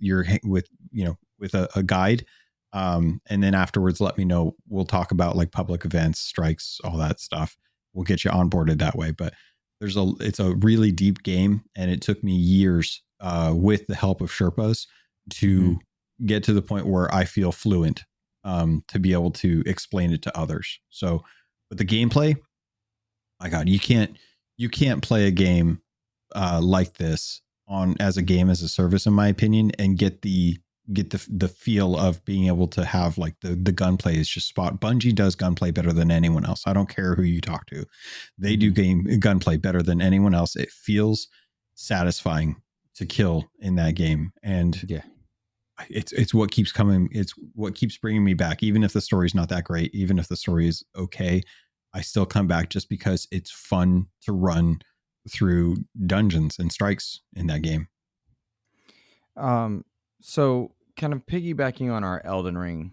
a guide. And then afterwards, let me know. We'll talk about like public events, strikes, all that stuff. We'll get you onboarded that way. But it's a really deep game, and it took me years with the help of Sherpas to get to the point where I feel fluent to be able to explain it to others. So with the gameplay, my God, you can't play a game like this as a game as a service, in my opinion, and get the feel of being able to have like the gunplay is just spot. Bungie does gunplay better than anyone else. I don't care who you talk to. They do gunplay better than anyone else. It feels satisfying to kill in that game. And yeah, it's what keeps coming. It's what keeps bringing me back. Even if the story's not that great, even if the story is okay, I still come back just because it's fun to run through dungeons and strikes in that game. So kind of piggybacking on our Elden Ring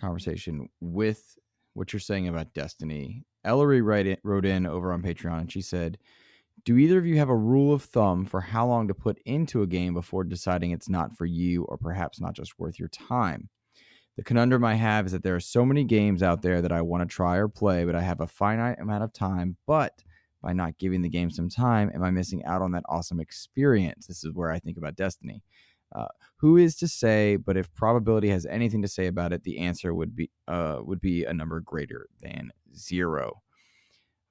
conversation with what you're saying about Destiny, Ellery wrote in over on Patreon, and she said, do either of you have a rule of thumb for how long to put into a game before deciding it's not for you, or perhaps not just worth your time? The conundrum I have is that there are so many games out there that I want to try or play, but I have a finite amount of time. But by not giving the game some time, am I missing out on that awesome experience? This is where I think about Destiny. Who is to say? But if probability has anything to say about it, the answer would be a number greater than 0.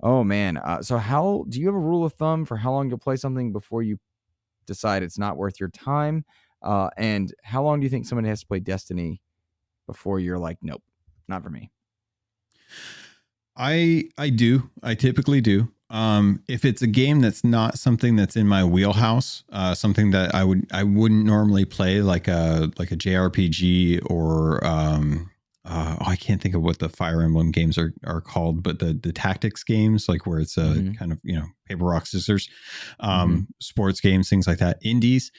Oh man. So how do you have a rule of thumb for how long you'll play something before you decide it's not worth your time? And how long do you think somebody has to play Destiny before you're like, nope, not for me? I do. I typically do. If it's a game that's not something that's in my wheelhouse, something that I wouldn't normally play, like a JRPG or I can't think of what the Fire Emblem games are called, but the tactics games, like where it's a kind of paper rock scissors, sports games, things like that, indies,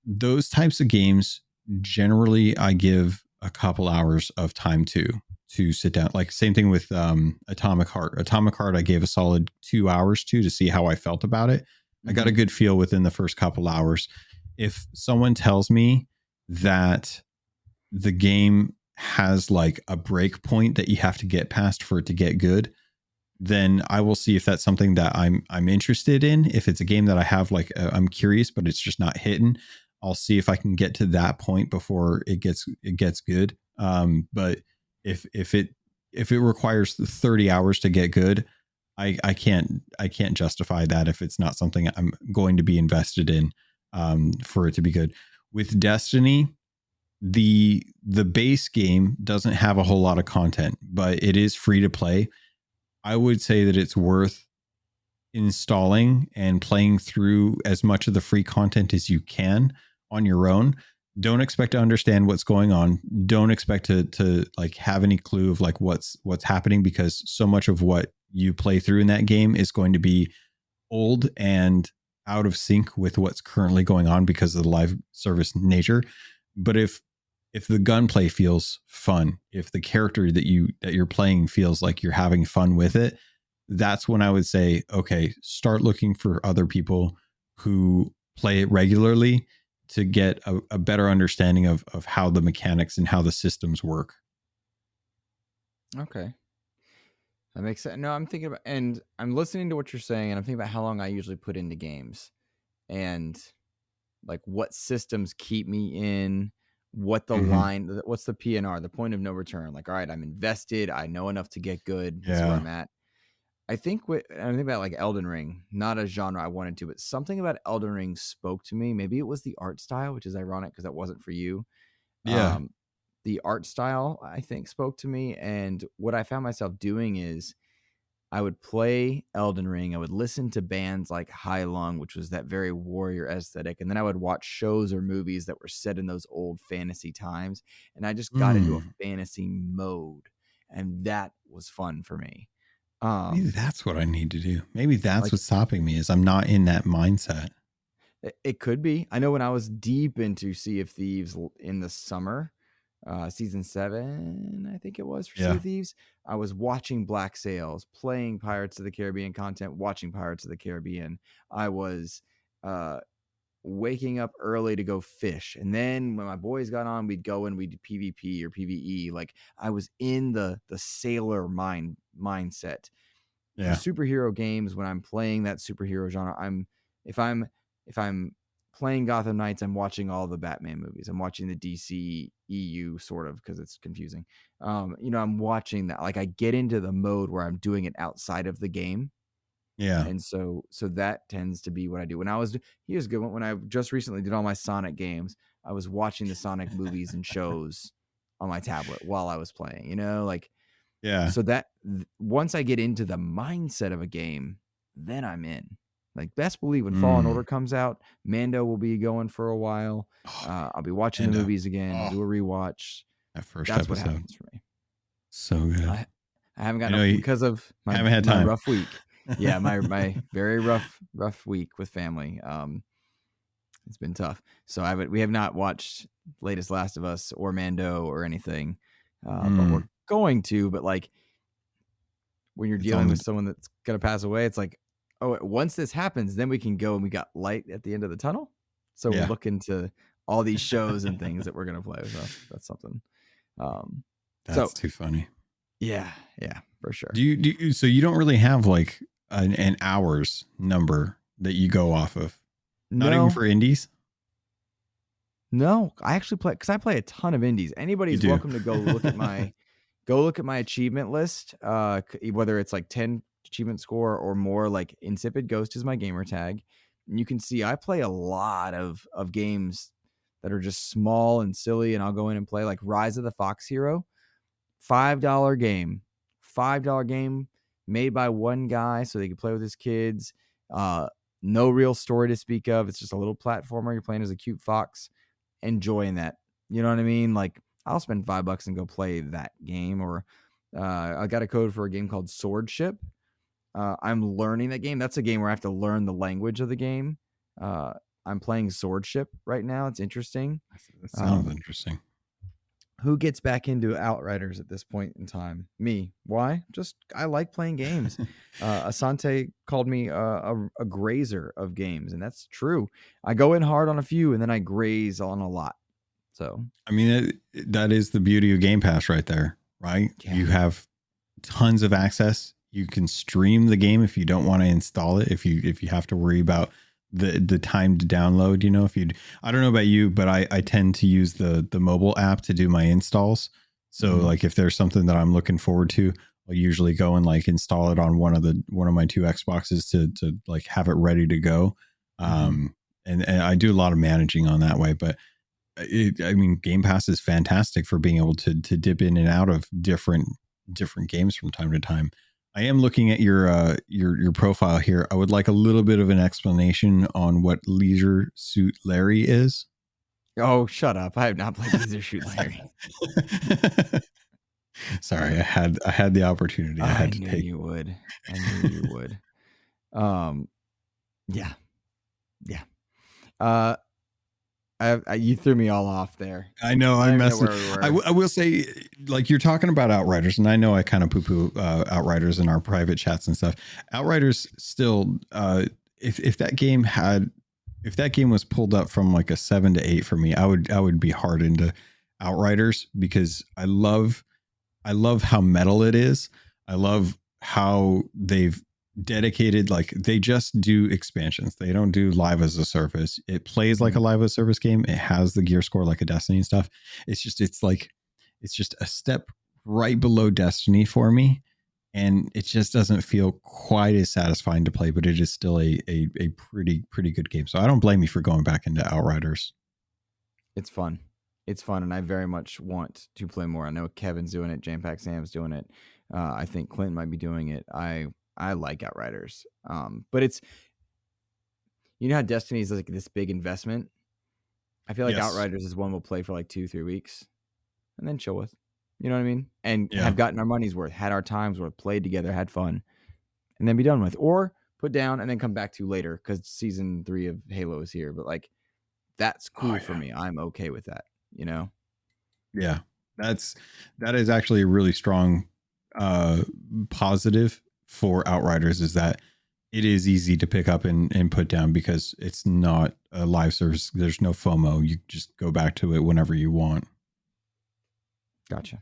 those types of games. Generally, I give a couple hours of time to sit down. Like same thing with Atomic Heart. Atomic Heart, I gave a solid 2 hours to see how I felt about it. I got a good feel within the first couple hours. If someone tells me that the game has like a break point that you have to get past for it to get good, then I will see if that's something that I'm interested in. If it's a game that I have like I'm curious, but it's just not hitting, I'll see if I can get to that point before it gets good. But if it requires 30 hours to get good, I can't justify that if it's not something I'm going to be invested in for it to be good. With Destiny, the base game doesn't have a whole lot of content, but it is free to play. I would say that it's worth installing and playing through as much of the free content as you can on your own. Don't expect to understand what's going on. Don't expect to like have any clue of like what's happening, because so much of what you play through in that game is going to be old and out of sync with what's currently going on because of the live service nature. But if the gunplay feels fun, if the character that you're playing feels like you're having fun with it, that's when I would say, okay, start looking for other people who play it regularly to get a better understanding of how the mechanics and how the systems work. Okay. That makes sense. No, I'm thinking about, and I'm listening to what you're saying, and I'm thinking about how long I usually put into games and like what systems keep me in, what the line, what's the PNR, the point of no return. Like, all right, I'm invested. I know enough to get good. That's where I'm at. I think about like Elden Ring, not a genre I wanted to, but something about Elden Ring spoke to me. Maybe it was the art style, which is ironic because that wasn't for you. Yeah. The art style, I think, spoke to me. And what I found myself doing is I would play Elden Ring. I would listen to bands like High Lung, which was that very warrior aesthetic. And then I would watch shows or movies that were set in those old fantasy times. And I just got into a fantasy mode. And that was fun for me. Maybe that's what I need to do. Maybe that's like, what's stopping me, is I'm not in that mindset. It could be. I know when I was deep into Sea of Thieves in the summer, season 7, I think it was, for Sea of Thieves, I was watching Black Sails, playing Pirates of the Caribbean content, watching Pirates of the Caribbean. I was waking up early to go fish. And then when my boys got on, we'd go and we'd do PvP or PvE. Like, I was in the sailor mindset. Yeah. For superhero games, when I'm playing that superhero genre, if I'm playing Gotham Knights, I'm watching all the Batman movies. I'm watching the DC EU, sort of, because it's confusing. I'm watching that. Like, I get into the mode where I'm doing it outside of the game. Yeah. And so that tends to be what I do. Here's a good one. When I just recently did all my Sonic games, I was watching the Sonic movies and shows on my tablet while I was playing, like, yeah. So that once I get into the mindset of a game, then I'm in. Like, best believe when Fallen Order comes out, Mando will be going for a while. I'll be watching the movies again, do a rewatch. That first That's episode. what happens for me. So good. I haven't gotten because of my rough week. Yeah, my very rough week with family. It's been tough. So we have not watched latest Last of Us or Mando or anything, but we're going to. But like, when you're dealing with someone that's gonna pass away, it's like, oh, once this happens, then we can go and we got light at the end of the tunnel. So we're looking to all these shows and things that we're gonna play. So that's something. That's too funny. Yeah, for sure. Do you so you don't really have like an hours number that you go off of? Not even for indies? No, I actually play, because I play a ton of indies. Anybody's welcome to go look at my achievement list, whether it's like 10 achievement score or more. Like, InsipidGhost is my gamer tag. And you can see I play a lot of games that are just small and silly, and I'll go in and play like Rise of the Fox Hero. $5 game made by one guy so they can play with his kids. No real story to speak of. It's just a little platformer. You're playing as a cute fox, enjoying that. You know what I mean? Like, I'll spend $5 and go play that game. Or I got a code for a game called Swordship. I'm learning that game. That's a game where I have to learn the language of the game. I'm playing Swordship right now. It's interesting. That sounds interesting. Who gets back into Outriders at this point in time? Me. Why? Just, I like playing games. Asante called me a grazer of games, and that's true. I go in hard on a few, and then I graze on a lot. So, I mean, that is the beauty of Game Pass right there, right? Yeah. You have tons of access. You can stream the game if you don't want to install it. If you have to worry about the time to download, I don't know about you, but I tend to use the mobile app to do my installs. So like, if there's something that I'm looking forward to, I'll usually go and like install it on one of my two Xboxes to like have it ready to go. And I do a lot of managing on that way, but I mean, Game Pass is fantastic for being able to dip in and out of different games from time to time. I am looking at your profile here. I would like a little bit of an explanation on what Leisure Suit Larry is. Oh, shut up! I have not played Leisure Suit Larry. Sorry, I had the opportunity. I knew you would. Yeah. You threw me all off there. I know I messed it. I will say, like, you're talking about Outriders, and I know I kind of poo-poo Outriders in our private chats and stuff. Outriders still, if that game was pulled up from like a 7 to 8 for me, I would be hard into Outriders because I love how metal it is. I love how they've dedicated, like they just do expansions. They don't do live as a service. It plays like a live as a service game. It has the gear score like a Destiny and stuff. It's just a step right below Destiny for me. And it just doesn't feel quite as satisfying to play, but it is still a pretty good game. So I don't blame you for going back into Outriders. It's fun. And I very much want to play more. I know Kevin's doing it. Jampack Sam's doing it. I think Clint might be doing it. I like Outriders. But it's, you know how Destiny is like this big investment? I feel like Outriders is one we'll play for like 2-3 weeks and then chill with. You know what I mean? And have gotten our money's worth, had our times worth, played together, had fun, and then be done with. Or put down and then come back to later because season 3 of Halo is here. But like, that's cool for me. I'm okay with that, you know? Yeah. That is actually a really strong positive for Outriders, is that it is easy to pick up and put down because it's not a live service. There's no FOMO. You just go back to it whenever you want. Gotcha.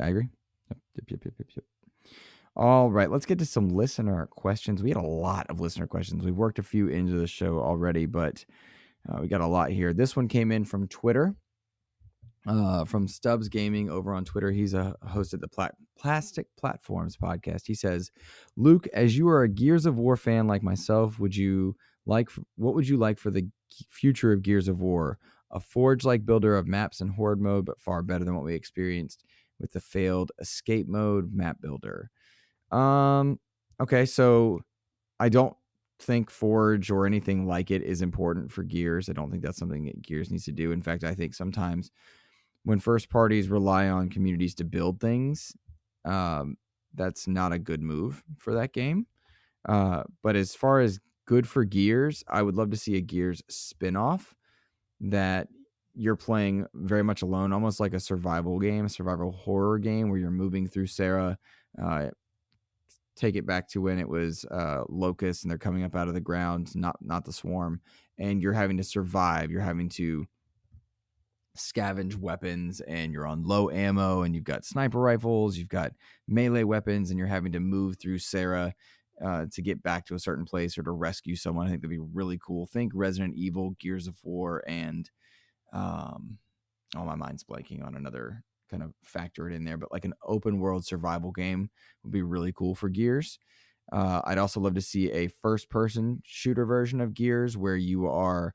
I agree. Yep. All right, let's get to some listener questions. We had a lot of listener questions. We've worked a few into the show already, but we got a lot here. This one came in from Twitter. From Stubbs Gaming over on Twitter. He's a host at the Plastic Platforms podcast. He says, Luke, as you are a Gears of War fan like myself, what would you like for the future of Gears of War? A Forge-like builder of maps and horde mode, but far better than what we experienced with the failed escape mode map builder. Okay, so I don't think Forge or anything like it is important for Gears. I don't think that's something that Gears needs to do. In fact, I think sometimes when first parties rely on communities to build things, that's not a good move for that game. But as far as good for Gears, I would love to see a Gears spin-off that you're playing very much alone, almost like a survival game, a survival horror game where you're moving through Sarah. Take it back to when it was locusts and they're coming up out of the ground, not the swarm, and you're having to survive. You're having to scavenge weapons and you're on low ammo and you've got sniper rifles, you've got melee weapons, and you're having to move through Sarah to get back to a certain place or to rescue someone. I think that'd be really cool. Think Resident Evil, Gears of War, and my mind's blanking on another kind of factor it in there, but like an open world survival game would be really cool for Gears. I'd also love to see a first person shooter version of Gears where you are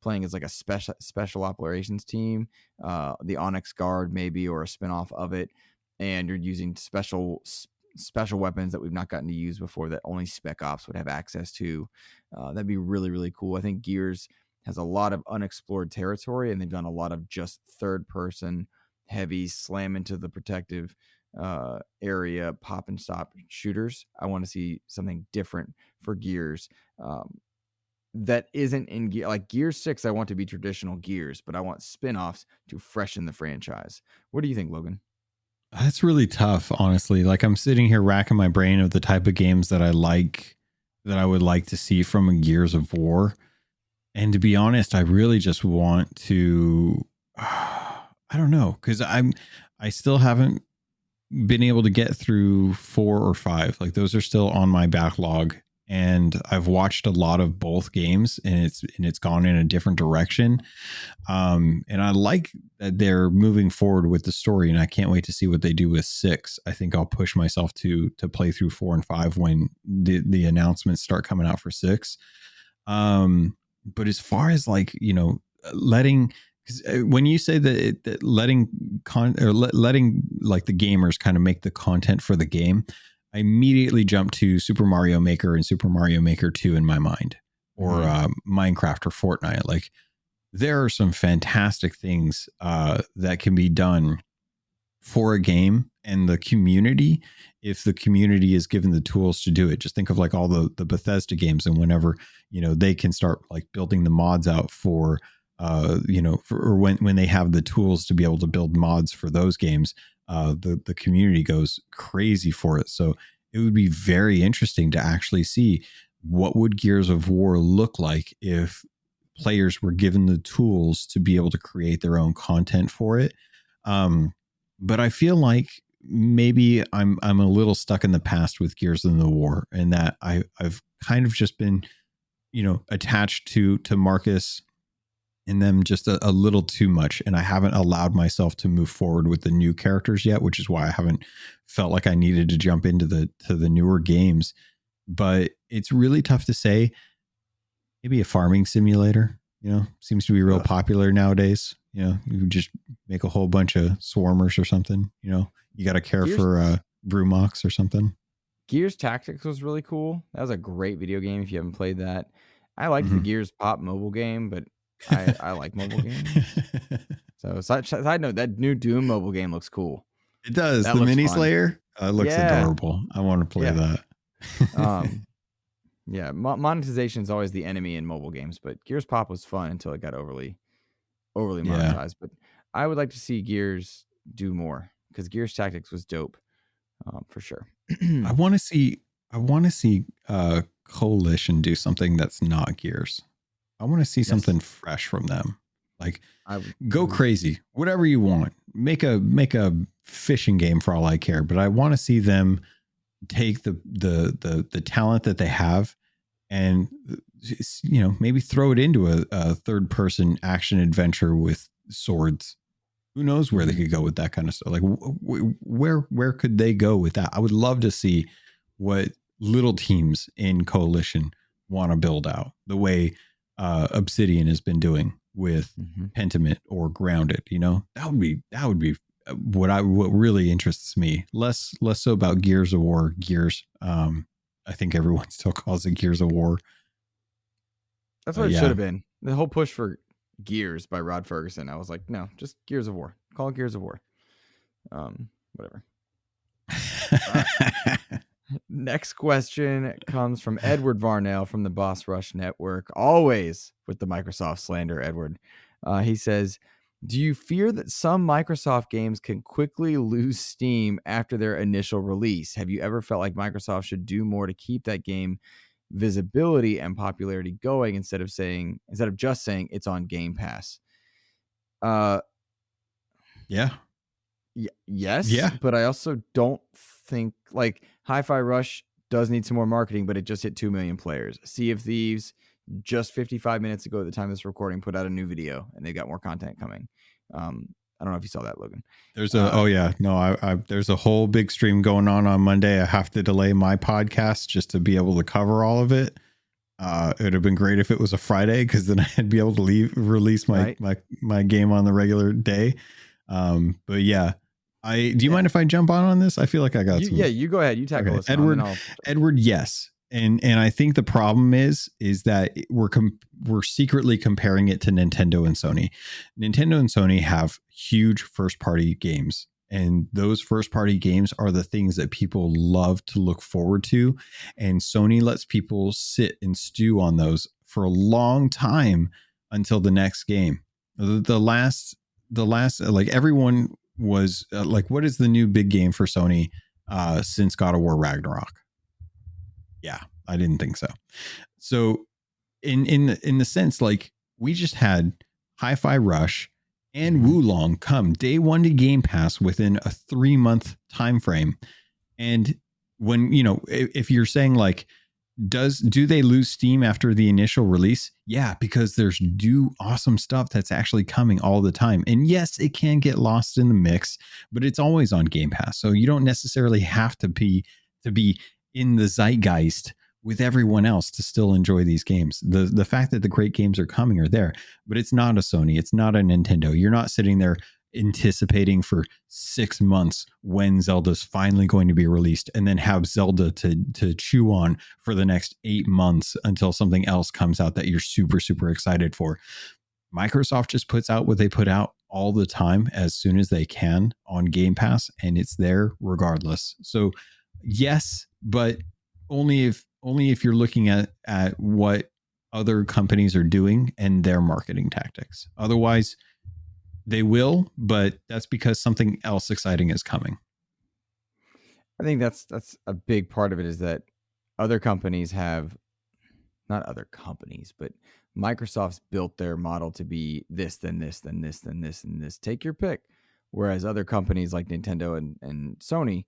playing as like a special operations team, the Onyx Guard maybe, or a spinoff of it, and you're using special weapons that we've not gotten to use before that only Spec Ops would have access to. That'd be really, really cool. I think Gears has a lot of unexplored territory, and they've done a lot of just third person heavy slam into the protective area pop and stop shooters. I want to see something different for Gears. That isn't in Gear, like Gears 6. I want to be traditional Gears, but I want spin-offs to freshen the franchise. What do you think, Logan? That's really tough, honestly. Like, I'm sitting here racking my brain of the type of games that I like, that I would like to see from a Gears of War. And to be honest, I really just want to, I don't know, because I still haven't been able to get through 4 or 5. Like, those are still on my backlog. and I've watched a lot of both games, and it's gone in a different direction. And I like that they're moving forward with the story, and I can't wait to see what they do with 6. I think I'll push myself to play through 4 and 5 when the announcements start coming out for 6. But as far as like, letting, when you say that letting letting like the gamers kind of make the content for the game, I immediately jump to Super Mario Maker and Super Mario Maker 2 in my mind, or Minecraft or Fortnite. Like, there are some fantastic things that can be done for a game and the community, if the community is given the tools to do it. Just think of like all the Bethesda games, and whenever they can start like building the mods out for or when they have the tools to be able to build mods for those games, the community goes crazy for it. So it would be very interesting to actually see what would Gears of War look like if players were given the tools to be able to create their own content for it. But I feel like maybe I'm a little stuck in the past with Gears of the War, and that I've kind of just been, attached to Marcus and them just a little too much. And I haven't allowed myself to move forward with the new characters yet, which is why I haven't felt like I needed to jump into the newer games. But it's really tough to say. Maybe a farming simulator, seems to be real popular nowadays. You just make a whole bunch of swarmers or something. You got to care for Brewmox or something. Gears Tactics was really cool. That was a great video game if you haven't played that. I liked the Gears Pop mobile game, but I like mobile games. So side note, that new Doom mobile game looks cool. It does. The Mini Slayer looks adorable. I want to play that. Yeah, monetization is always the enemy in mobile games, but Gears Pop was fun until it got overly monetized. But I would like to see Gears do more, because Gears Tactics was dope, for sure. I want to see Coalition do something that's not Gears. I want to see something fresh from them. Like, go crazy, whatever you want. Make a fishing game for all I care, but I want to see them take the talent that they have and maybe throw it into a third person action adventure with swords. Who knows where they could go with that kind of stuff? Like, where could they go with that? I would love to see what little teams in Coalition want to build out, the way Obsidian has been doing with Pentiment or Grounded. That would be what really interests me. Less so about Gears of War. I think everyone still calls it Gears of War. That's what it should have been. The whole push for Gears by Rod Ferguson. I was like, no, just Gears of War. Call it Gears of War. Whatever. Next question comes from Edward Varnell from the Boss Rush Network. Always with the Microsoft slander, Edward. He says, do you fear that some Microsoft games can quickly lose steam after their initial release? Have you ever felt like Microsoft should do more to keep that game visibility and popularity going instead of just saying it's on Game Pass? Yes. Yeah. But I also don't think, like, Hi-Fi Rush does need some more marketing, but it just hit 2 million players. Sea of Thieves, just 55 minutes ago at the time of this recording, put out a new video, and they got more content coming. I don't know if you saw that, Logan. There's there's a whole big stream going on Monday. I have to delay my podcast just to be able to cover all of it. It would have been great if it was a Friday, because then I'd be able to release my game on the regular day. But yeah, do you mind if I jump on this? I feel like I got some. Yeah, you go ahead. You tackle this. Edward, yes. And I think the problem is that we're secretly comparing it to Nintendo and Sony. Nintendo and Sony have huge first party games, and those first party games are the things that people love to look forward to. And Sony lets people sit and stew on those for a long time until the next game. The last, like, everyone was like, what is the new big game for Sony since God of War Ragnarok? Yeah, I didn't think so. So in the sense, like, we just had Hi-Fi Rush and Wulong come day one to Game Pass within a 3-month time frame. And when, if you're saying, like, do they lose steam after the initial release? Yeah, because there's new awesome stuff that's actually coming all the time. And yes, it can get lost in the mix, but it's always on Game Pass. So you don't necessarily have to be in the zeitgeist with everyone else to still enjoy these games. The fact that the great games are coming are there, but it's not a Sony, it's not a Nintendo. You're not sitting there anticipating for 6 months when Zelda's finally going to be released and then have Zelda to chew on for the next 8 months until something else comes out that you're super, super excited for. Microsoft just puts out what they put out all the time as soon as they can on Game Pass, and it's there regardless. So yes, but only if you're looking at what other companies are doing and their marketing tactics. Otherwise, they will, but that's because something else exciting is coming. I think that's a big part of it, is that other companies have, not other companies, but Microsoft's built their model to be this, then this, then this, then this, and this. Take your pick. Whereas other companies like Nintendo and Sony,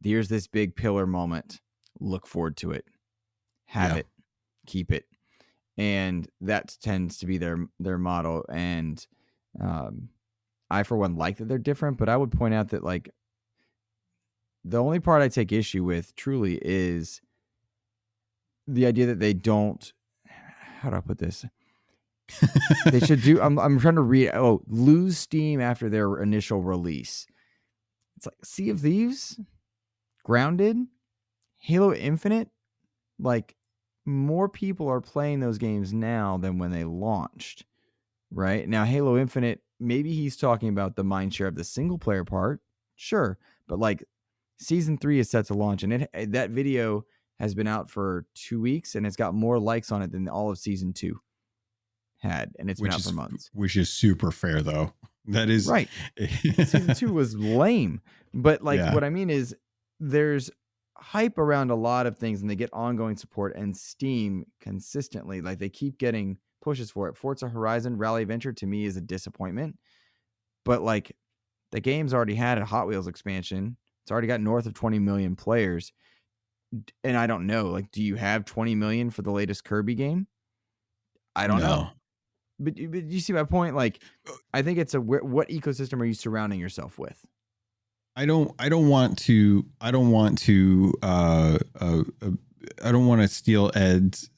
here's this big pillar moment. Look forward to it. Have it. Keep it. And that tends to be their model. And I, for one, like that they're different, but I would point out that, like, the only part I take issue with truly is the idea that they don't, how do I put this? They should do, I'm trying to read, lose steam after their initial release. It's like Sea of Thieves, Grounded, Halo Infinite. Like, more people are playing those games now than when they launched, right? Now, Halo Infinite, maybe he's talking about the mind share of the single player part. Sure. But like, season 3 is set to launch, and that video has been out for 2 weeks, and it's got more likes on it than all of season 2 had, and it's been out for months. Which is super fair, though. That is right. Season 2 was lame, but like, what I mean is, there's hype around a lot of things, and they get ongoing support and Steam consistently. Like, they keep getting pushes for it. Forza Horizon Rally Adventure to me is a disappointment, but like, the game's already had a Hot Wheels expansion. It's already got north of 20 million players. And I don't know, like, do you have 20 million for the latest Kirby game? I don't know. But you see my point? Like, I think it's what ecosystem are you surrounding yourself with? I don't want to steal Ed's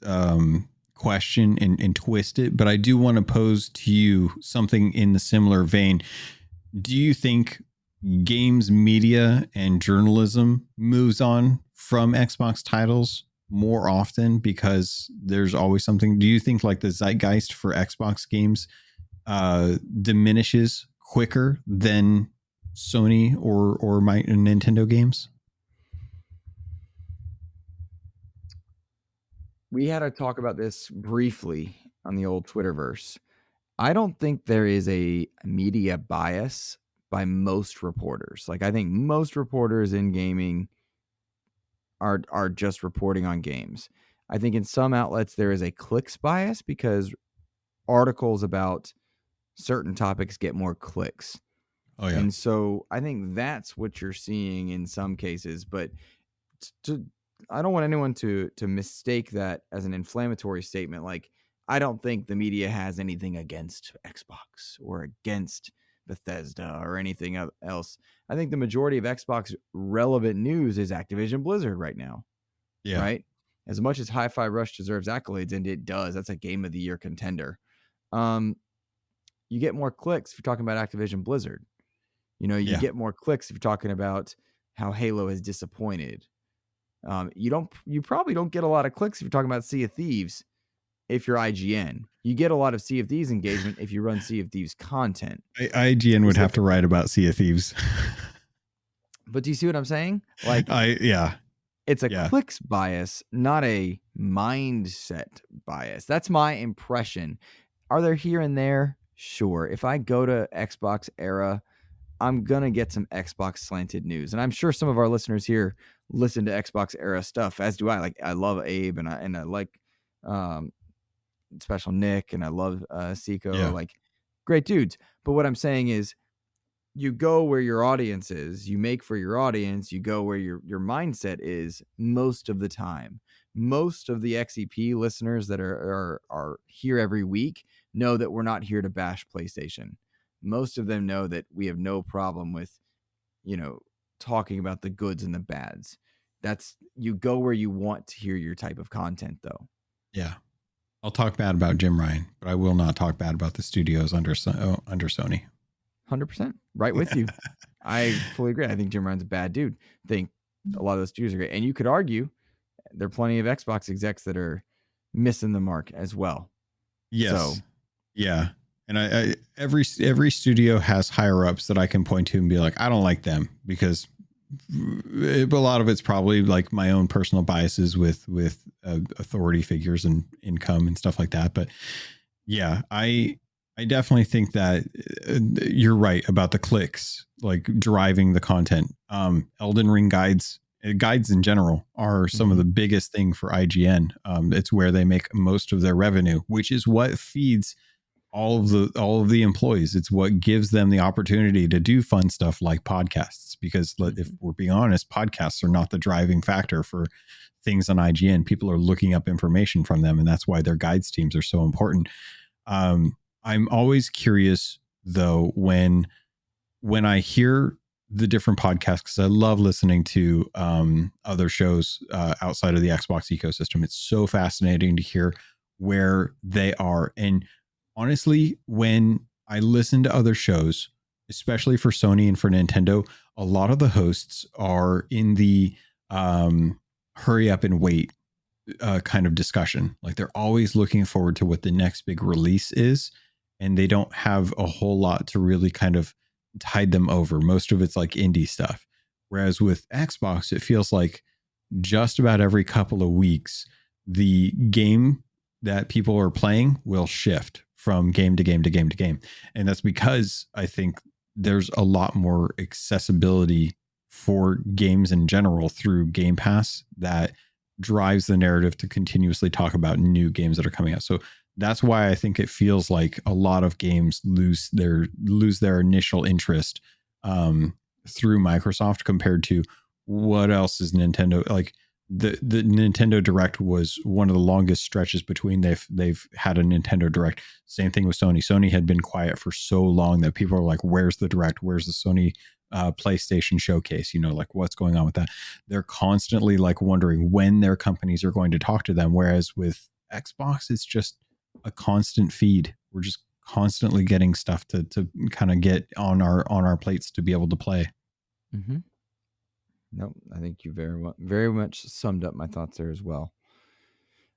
question and twist it, but I do want to pose to you something in the similar vein. Do you think games media and journalism moves on from Xbox titles more often because there's always something? Do you think like the zeitgeist for Xbox games diminishes quicker than Sony or my Nintendo games? We had to talk about this briefly on the old Twitterverse. I don't think there is a media bias by most reporters. Like, I think most reporters in gaming are just reporting on games. I think in some outlets there is a clicks bias because articles about certain topics get more clicks. Oh yeah. And so I think that's what you're seeing in some cases, but I don't want anyone to mistake that as an inflammatory statement. Like, I don't think the media has anything against Xbox or against Bethesda or anything else. I think the majority of Xbox relevant news is Activision Blizzard right now. Yeah. Right? As much as Hi-Fi Rush deserves accolades, and it does, that's a Game of the Year contender. You get more clicks if you're talking about Activision Blizzard. You get more clicks if you're talking about how Halo has disappointed. You probably don't get a lot of clicks if you're talking about Sea of Thieves. If you're IGN, you get a lot of Sea of Thieves engagement if you run Sea of Thieves content. IGN would have to write about Sea of Thieves. But do you see what I'm saying? Like, it's a clicks bias, not a mindset bias. That's my impression. Are there here and there? Sure. If I go to Xbox Era, I'm going to get some Xbox slanted news. And I'm sure some of our listeners here listen to Xbox Era stuff, as do I. Like, I love Abe, and I like Special Nick, and I love Seiko. Like, great dudes. But what I'm saying is, you go where your audience is, you make for your audience, you go where your mindset is most of the time. most of the XEP listeners that are here every week know that we're not here to bash PlayStation. Most of them know that we have no problem with, talking about the goods and the bads. That's, you go where you want to hear your type of content, though. Yeah. I'll talk bad about Jim Ryan, but I will not talk bad about the studios under Sony. 100%. Right with you. I fully agree. I think Jim Ryan's a bad dude. I think a lot of those studios are great. And you could argue there are plenty of Xbox execs that are missing the mark as well. Yes. So, yeah. And I every studio has higher ups that I can point to and be like, I don't like them, because a lot of it's probably like my own personal biases with authority figures and income and stuff like that. But yeah, I definitely think that you're right about the clicks, like driving the content. Elden Ring guides in general are some of the biggest thing for IGN. It's where they make most of their revenue, which is what feeds all of the employees. It's what gives them the opportunity to do fun stuff like podcasts, because if we're being honest, podcasts are not the driving factor for things on IGN. People are looking up information from them, and that's why their guides teams are so important. I'm always curious though, when I hear the different podcasts, because I love listening to other shows outside of the Xbox ecosystem. It's so fascinating to hear where they are. And honestly, when I listen to other shows, especially for Sony and for Nintendo, a lot of the hosts are in the hurry up and wait kind of discussion. Like, they're always looking forward to what the next big release is, and they don't have a whole lot to really kind of tide them over. Most of it's like indie stuff. Whereas with Xbox, it feels like just about every couple of weeks, the game that people are playing will shift from game to game to game to game. And that's because I think there's a lot more accessibility for games in general through Game Pass that drives the narrative to continuously talk about new games that are coming out. So that's why I think it feels like a lot of games lose their initial interest through Microsoft compared to what else is Nintendo. Like the Nintendo Direct was one of the longest stretches between they've had a Nintendo Direct. Same thing with Sony. Sony had been quiet for so long that people are like, where's the Direct? Where's the Sony PlayStation showcase? Like, what's going on with that? They're constantly like wondering when their companies are going to talk to them. Whereas with Xbox, it's just a constant feed. We're just constantly getting stuff to kind of get on our plates to be able to play. Mm-hmm. Nope, I think you very much summed up my thoughts there as well.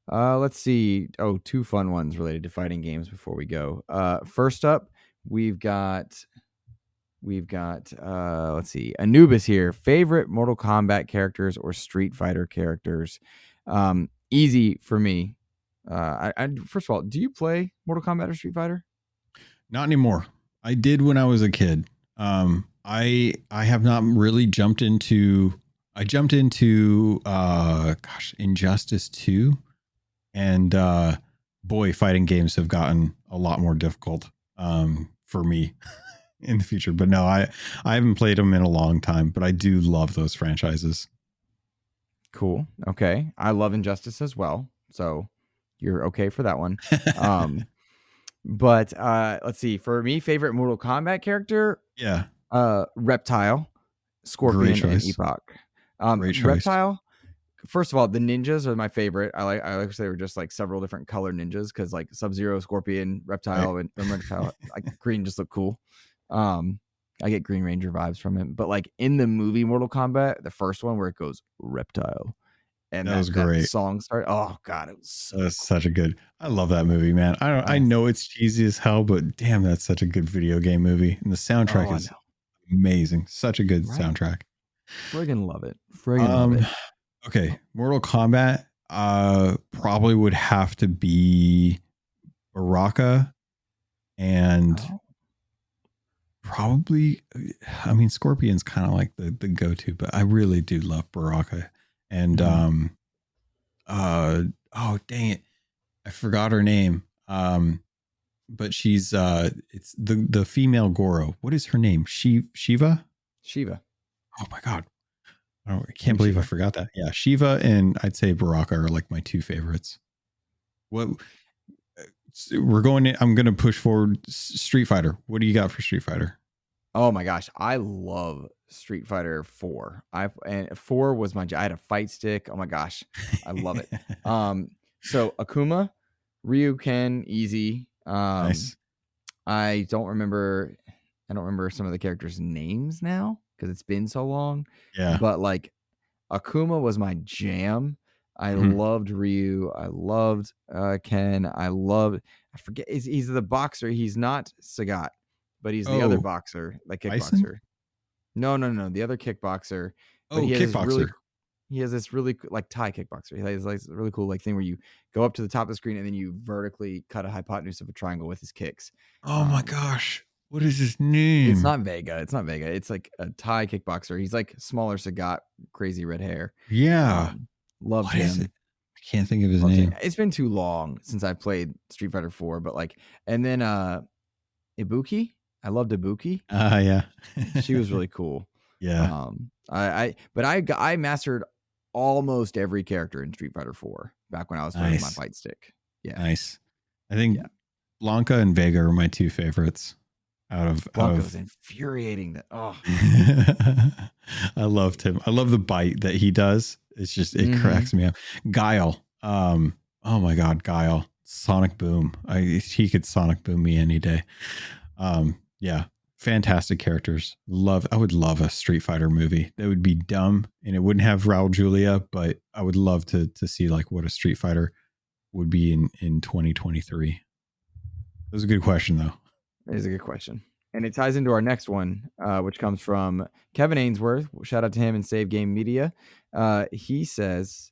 Let's see. Oh, two fun ones related to fighting games before we go. First up, we've got let's see, Anubis here. Favorite Mortal Kombat characters or Street Fighter characters? Easy for me. I first of all, do you play Mortal Kombat or Street Fighter? Not anymore. I did when I was a kid. I have not really jumped into. I jumped into Injustice 2, and boy, fighting games have gotten a lot more difficult for me in the future. But no, I haven't played them in a long time. But I do love those franchises. Cool. Okay, I love Injustice as well. So you're okay for that one. But let's see. For me, favorite Mortal Kombat character. Yeah. Reptile, Scorpion, and Epoch. Reptile. First of all, the ninjas are my favorite. I like they were just like several different color ninjas, because like Sub-Zero, Scorpion, Reptile, right, and Reptile, like green just look cool. I get Green Ranger vibes from him. But like in the movie Mortal Kombat, the first one where it goes Reptile, and that was great. That song started. Oh god, it was that's such a good. I love that movie, man. I know it's cheesy as hell, but damn, that's such a good video game movie, and the soundtrack is amazing. Such a good soundtrack. Friggin' love it. Love it. Okay, Mortal Kombat probably would have to be Baraka, and probably, I mean, Scorpion's kind of like the go-to, but I really do love Baraka. And oh dang it, I forgot her name. But she's it's the female Goro. What is her name? Shiva. Oh my god, I can't believe I forgot that. Yeah, Shiva and I'd say Baraka are like my two favorites. What we're going in, I'm going to push forward Street Fighter. What do you got for Street Fighter? Oh my gosh, I love Street Fighter 4. And 4 was I had a fight stick. Oh my gosh, I love it. So Akuma, Ryu, Ken, easy. Nice. I don't remember some of the characters' names now because it's been so long. Yeah. But like Akuma was my jam. I loved Ryu. I loved Ken. I forget he's the boxer. He's not Sagat, but he's the other boxer, like kickboxer. Bison? No, the other kickboxer. But he has kickboxer. He has this really like Thai kickboxer. He has like this really cool like thing where you go up to the top of the screen and then you vertically cut a hypotenuse of a triangle with his kicks. Oh my gosh. What is his name? It's not Vega. It's like a Thai kickboxer. He's like smaller Sagat, crazy red hair. Yeah. Loved him. I can't think of his name. It's been too long since I played Street Fighter 4, but like, and then Ibuki. I loved Ibuki. Yeah. She was really cool. Yeah. I mastered almost every character in Street Fighter 4 back when I was playing with my fight stick. Yeah. Nice. I think Blanca and Vega are my two favorites. Blanca's infuriating. That I loved him. I love the bite that he does. It's just it cracks me up. Guile. Oh my god, Guile. Sonic Boom. He could Sonic Boom me any day. Yeah. Fantastic characters. I would love a Street Fighter movie. That would be dumb and it wouldn't have Raul Julia, but I would love to see like what a Street Fighter would be in 2023. That was a good question though. It is a good question. And it ties into our next one, which comes from Kevin Ainsworth. Shout out to him and Save Game Media. He says,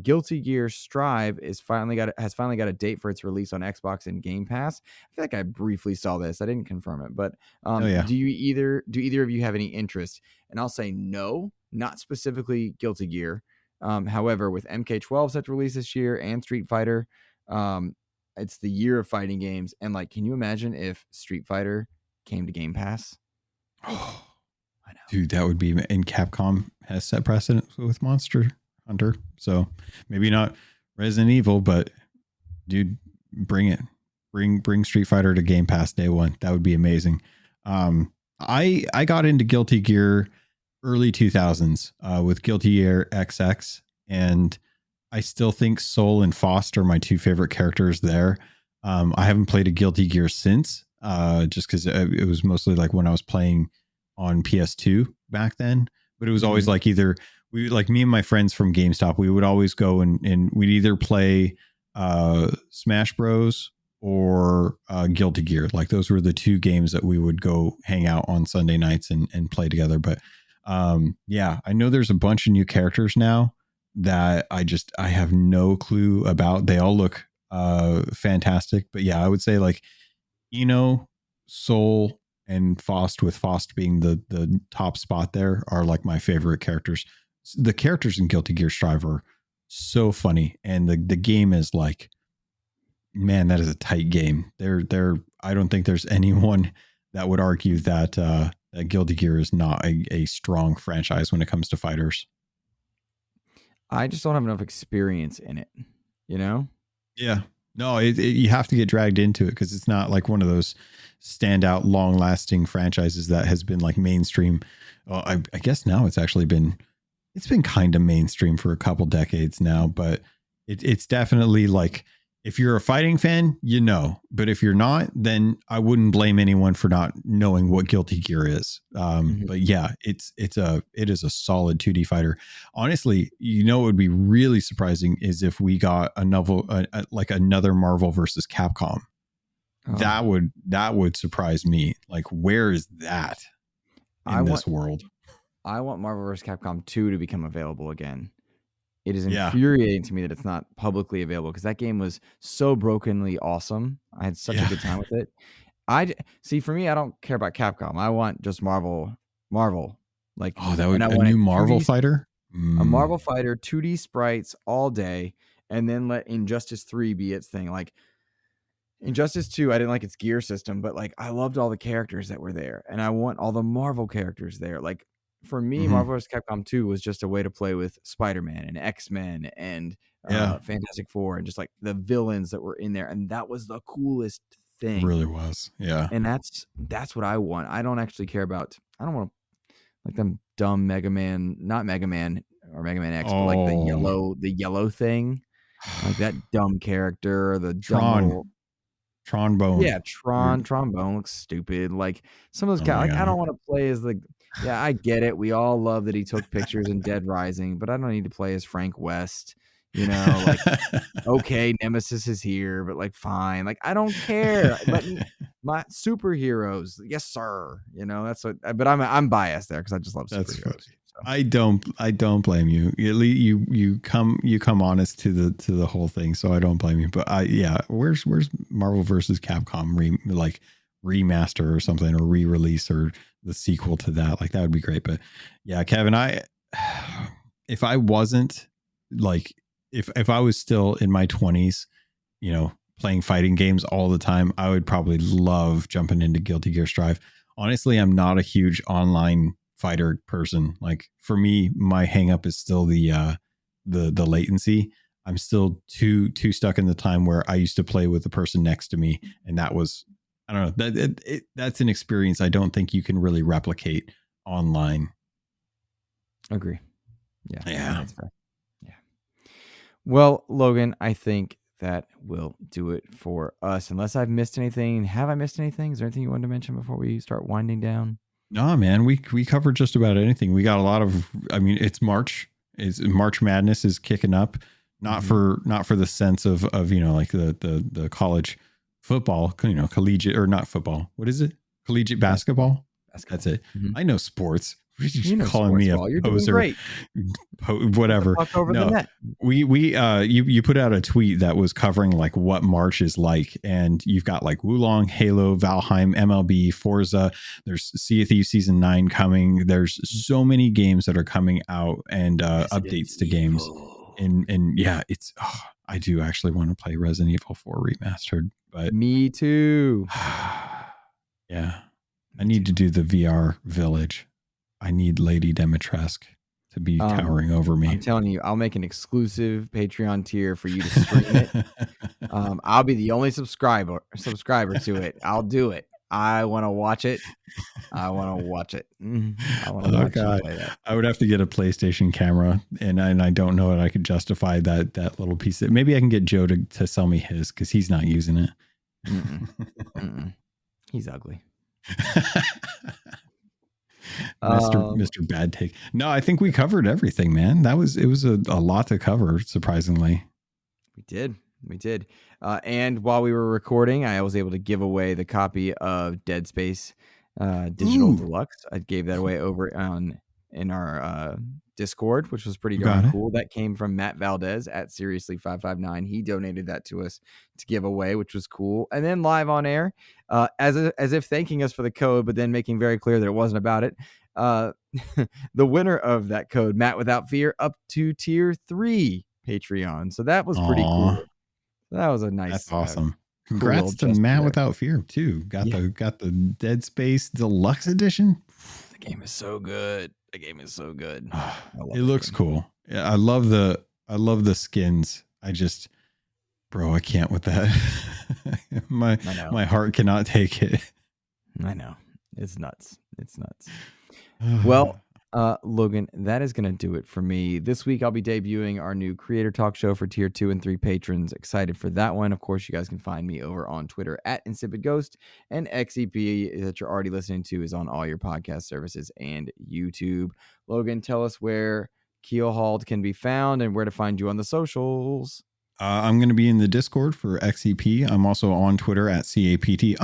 Guilty Gear Strive has finally got a date for its release on Xbox and Game Pass. I feel like I briefly saw this. I didn't confirm it, but do either of you have any interest? And I'll say no, not specifically Guilty Gear. However, with MK12 set to release this year and Street Fighter, it's the year of fighting games. And like, can you imagine if Street Fighter came to Game Pass? Oh, I know. Dude, that would be, and Capcom has set precedent with Monster Hunter. So maybe not Resident Evil, but dude, bring it. Bring Street Fighter to Game Pass day one. That would be amazing. I got into Guilty Gear early 2000s with Guilty Gear XX, and I still think Soul and Faust are my two favorite characters there. I haven't played a Guilty Gear since, just because it was mostly like when I was playing on PS2 back then. But it was always like either me and my friends from GameStop, we would always go and we'd either play Smash Bros or Guilty Gear. Like those were the two games that we would go hang out on Sunday nights and play together. But yeah, I know there's a bunch of new characters now that I have no clue about. They all look fantastic, but yeah, I would say like Soul and Faust, with Faust being the top spot there, are like my favorite characters. The characters in Guilty Gear Strive are so funny, and the game is like, man, that is a tight game. I don't think there's anyone that would argue that that Guilty Gear is not a strong franchise when it comes to fighters. I just don't have enough experience in it, Yeah. No, you have to get dragged into it because it's not like one of those standout, long-lasting franchises that has been like mainstream. Well, I guess now it's been kind of mainstream for a couple decades now, but it's definitely like, if you're a fighting fan, but if you're not, then I wouldn't blame anyone for not knowing what Guilty Gear is. But yeah, it is a solid 2D fighter. Honestly, what would be really surprising is if we got another Marvel versus Capcom. Oh. That would surprise me. Like, where is that in this world? I want Marvel vs. Capcom 2 to become available again. It is infuriating to me that it's not publicly available because that game was so brokenly awesome. I had such a good time with it. For me, I don't care about Capcom. I want just Marvel. Like, that would a new Marvel fighter? A Marvel fighter, 2D sprites all day, and then let Injustice 3 be its thing. Like, Injustice 2, I didn't like its gear system, but like I loved all the characters that were there, and I want all the Marvel characters there. Like, for me, Mhm. Marvel vs. Capcom 2 was just a way to play with Spider-Man and X-Men and Yeah, Fantastic Four and just like the villains that were in there, and that was the coolest it thing. really was. Yeah. And that's what I want. I don't actually care about. I don't want like them dumb Mega Man, not Mega Man or Mega Man X, but like the Oh, yellow thing, like that dumb character, or the dumb little. Trombone. Yeah, Trombone looks stupid. Like some of those Oh my like I god. don't want to play as the. Yeah, I get it. We all love that he took pictures in Dead Rising, but I don't need to play as Frank West. Like okay, Nemesis is here, but like fine. Like I don't care. Let me my superheroes. Yes, sir. That's what. But I'm biased there because I just love That's funny. superheroes. So I don't blame you. At least you come honest to the whole thing, so I don't blame you. But where's Marvel versus Capcom remaster or something, or re-release, or the sequel to that? Like that would be great. But yeah, Kevin, if I wasn't like if I was still in my 20s, playing fighting games all the time, I would probably love jumping into Guilty Gear Strive. Honestly, I'm not a huge online fighter person. Like for me, my hang up is still the latency. I'm still too stuck in the time where I used to play with the person next to me, and that was, I don't know, that's an experience I don't think you can really replicate online. agree. Yeah, Yeah. that's fair. Yeah. Well, Logan, I think that will do it for us. Unless I've missed anything. Have I missed anything? Is there anything you wanted to mention before we start winding down? No, man, we covered just about anything. We got a lot of, I mean, it's March. March Madness is kicking up. Not for the sense of like the college football, collegiate, or not football. What is it? Collegiate basketball. That's it. I know sports. You know calling me a sports ball. You're doing poser, great. whatever. Puck over the No, net. you put out a tweet that was covering like what March is like, and you've got like Wulong, Halo, Valheim, MLB, Forza. There's Sea of Thieves Season 9 coming. There's so many games that are coming out, and updates to games. And yeah, it's I do actually want to play Resident Evil 4 remastered, but me too. Yeah, I need to do the VR village. I need Lady Dimitrescu to be towering over me. I'm telling you, I'll make an exclusive Patreon tier for you to stream it. I'll be the only subscriber to it. I'll do it. I want to watch it. I want to watch it. I want to watch you play that. I would have to get a PlayStation camera, and I don't know that I could justify that little piece. Maybe I can get Joe to sell me his because he's not using it. He's ugly. Mr. Bad Take. No, I think we covered everything, man. It was a lot to cover, surprisingly. We did. And while we were recording, I was able to give away the copy of Dead Space Digital Deluxe. I gave that away over in our Discord, which was pretty darn cool. That came from Matt Valdez at Seriously559. He donated that to us to give away, which was cool. And then live on air, as if thanking us for the code, but then making very clear that it wasn't about it. The winner of that code, Matt Without Fear, up to tier 3 Patreon. So that was pretty cool. That was a nice. That's awesome. Congrats to Matt Without Fear too. Got the Dead Space Deluxe Edition. The game is so good. It looks cool. I love the skins. I can't with that. my heart cannot take it. I know. It's nuts. Well, Logan, that is going to do it for me. This week, I'll be debuting our new Creator Talk show for tier 2 and 3 patrons. Excited for that one. Of course, you guys can find me over on Twitter at InsipidGhost, and XEP that you're already listening to is on all your podcast services and YouTube. Logan, tell us where Keelhauled can be found and where to find you on the socials. I'm going to be in the Discord for XEP. I'm also on Twitter at CAPT_LOGUN,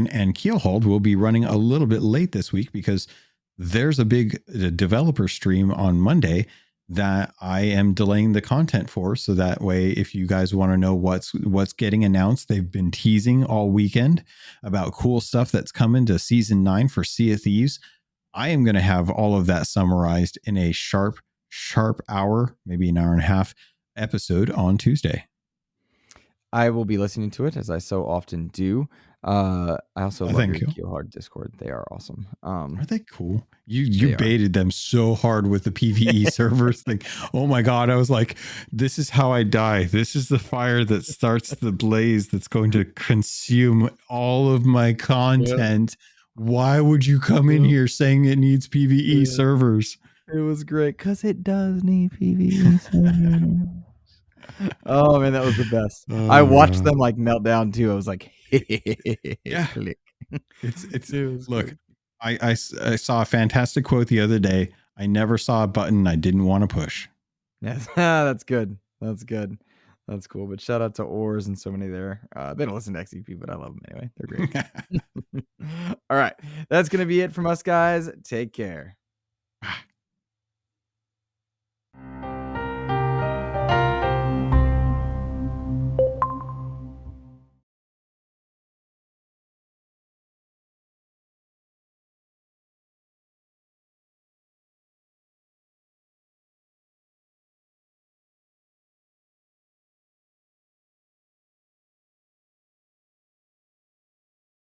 and Keelhauled will be running a little bit late this week because there's a big developer stream on Monday that I am delaying the content for. So that way, if you guys want to know what's getting announced, they've been teasing all weekend about cool stuff that's coming to season 9 for Sea of Thieves. I am going to have all of that summarized in a sharp hour, maybe an hour and a half episode on Tuesday. I will be listening to it as I so often do. I also love thank your you. Keelhard Discord. They are awesome. Are they cool? You They are. baited them so hard with the PvE servers thing. Oh my god! I was like, this is how I die. This is the fire that starts the blaze that's going to consume all of my content. Why would you come in here saying it needs PvE servers? It was great because it does need PvE servers. Oh man, that was the best. I watched them like melt down too. I was like, Yeah. click. It's It was look. great. I saw a fantastic quote the other day. I never saw a button I didn't want to push. Yes, that's good. That's good. That's cool. But shout out to Oars and so many there. They don't listen to XCP, but I love them anyway. They're great. All right, that's gonna be it from us, guys. Take care.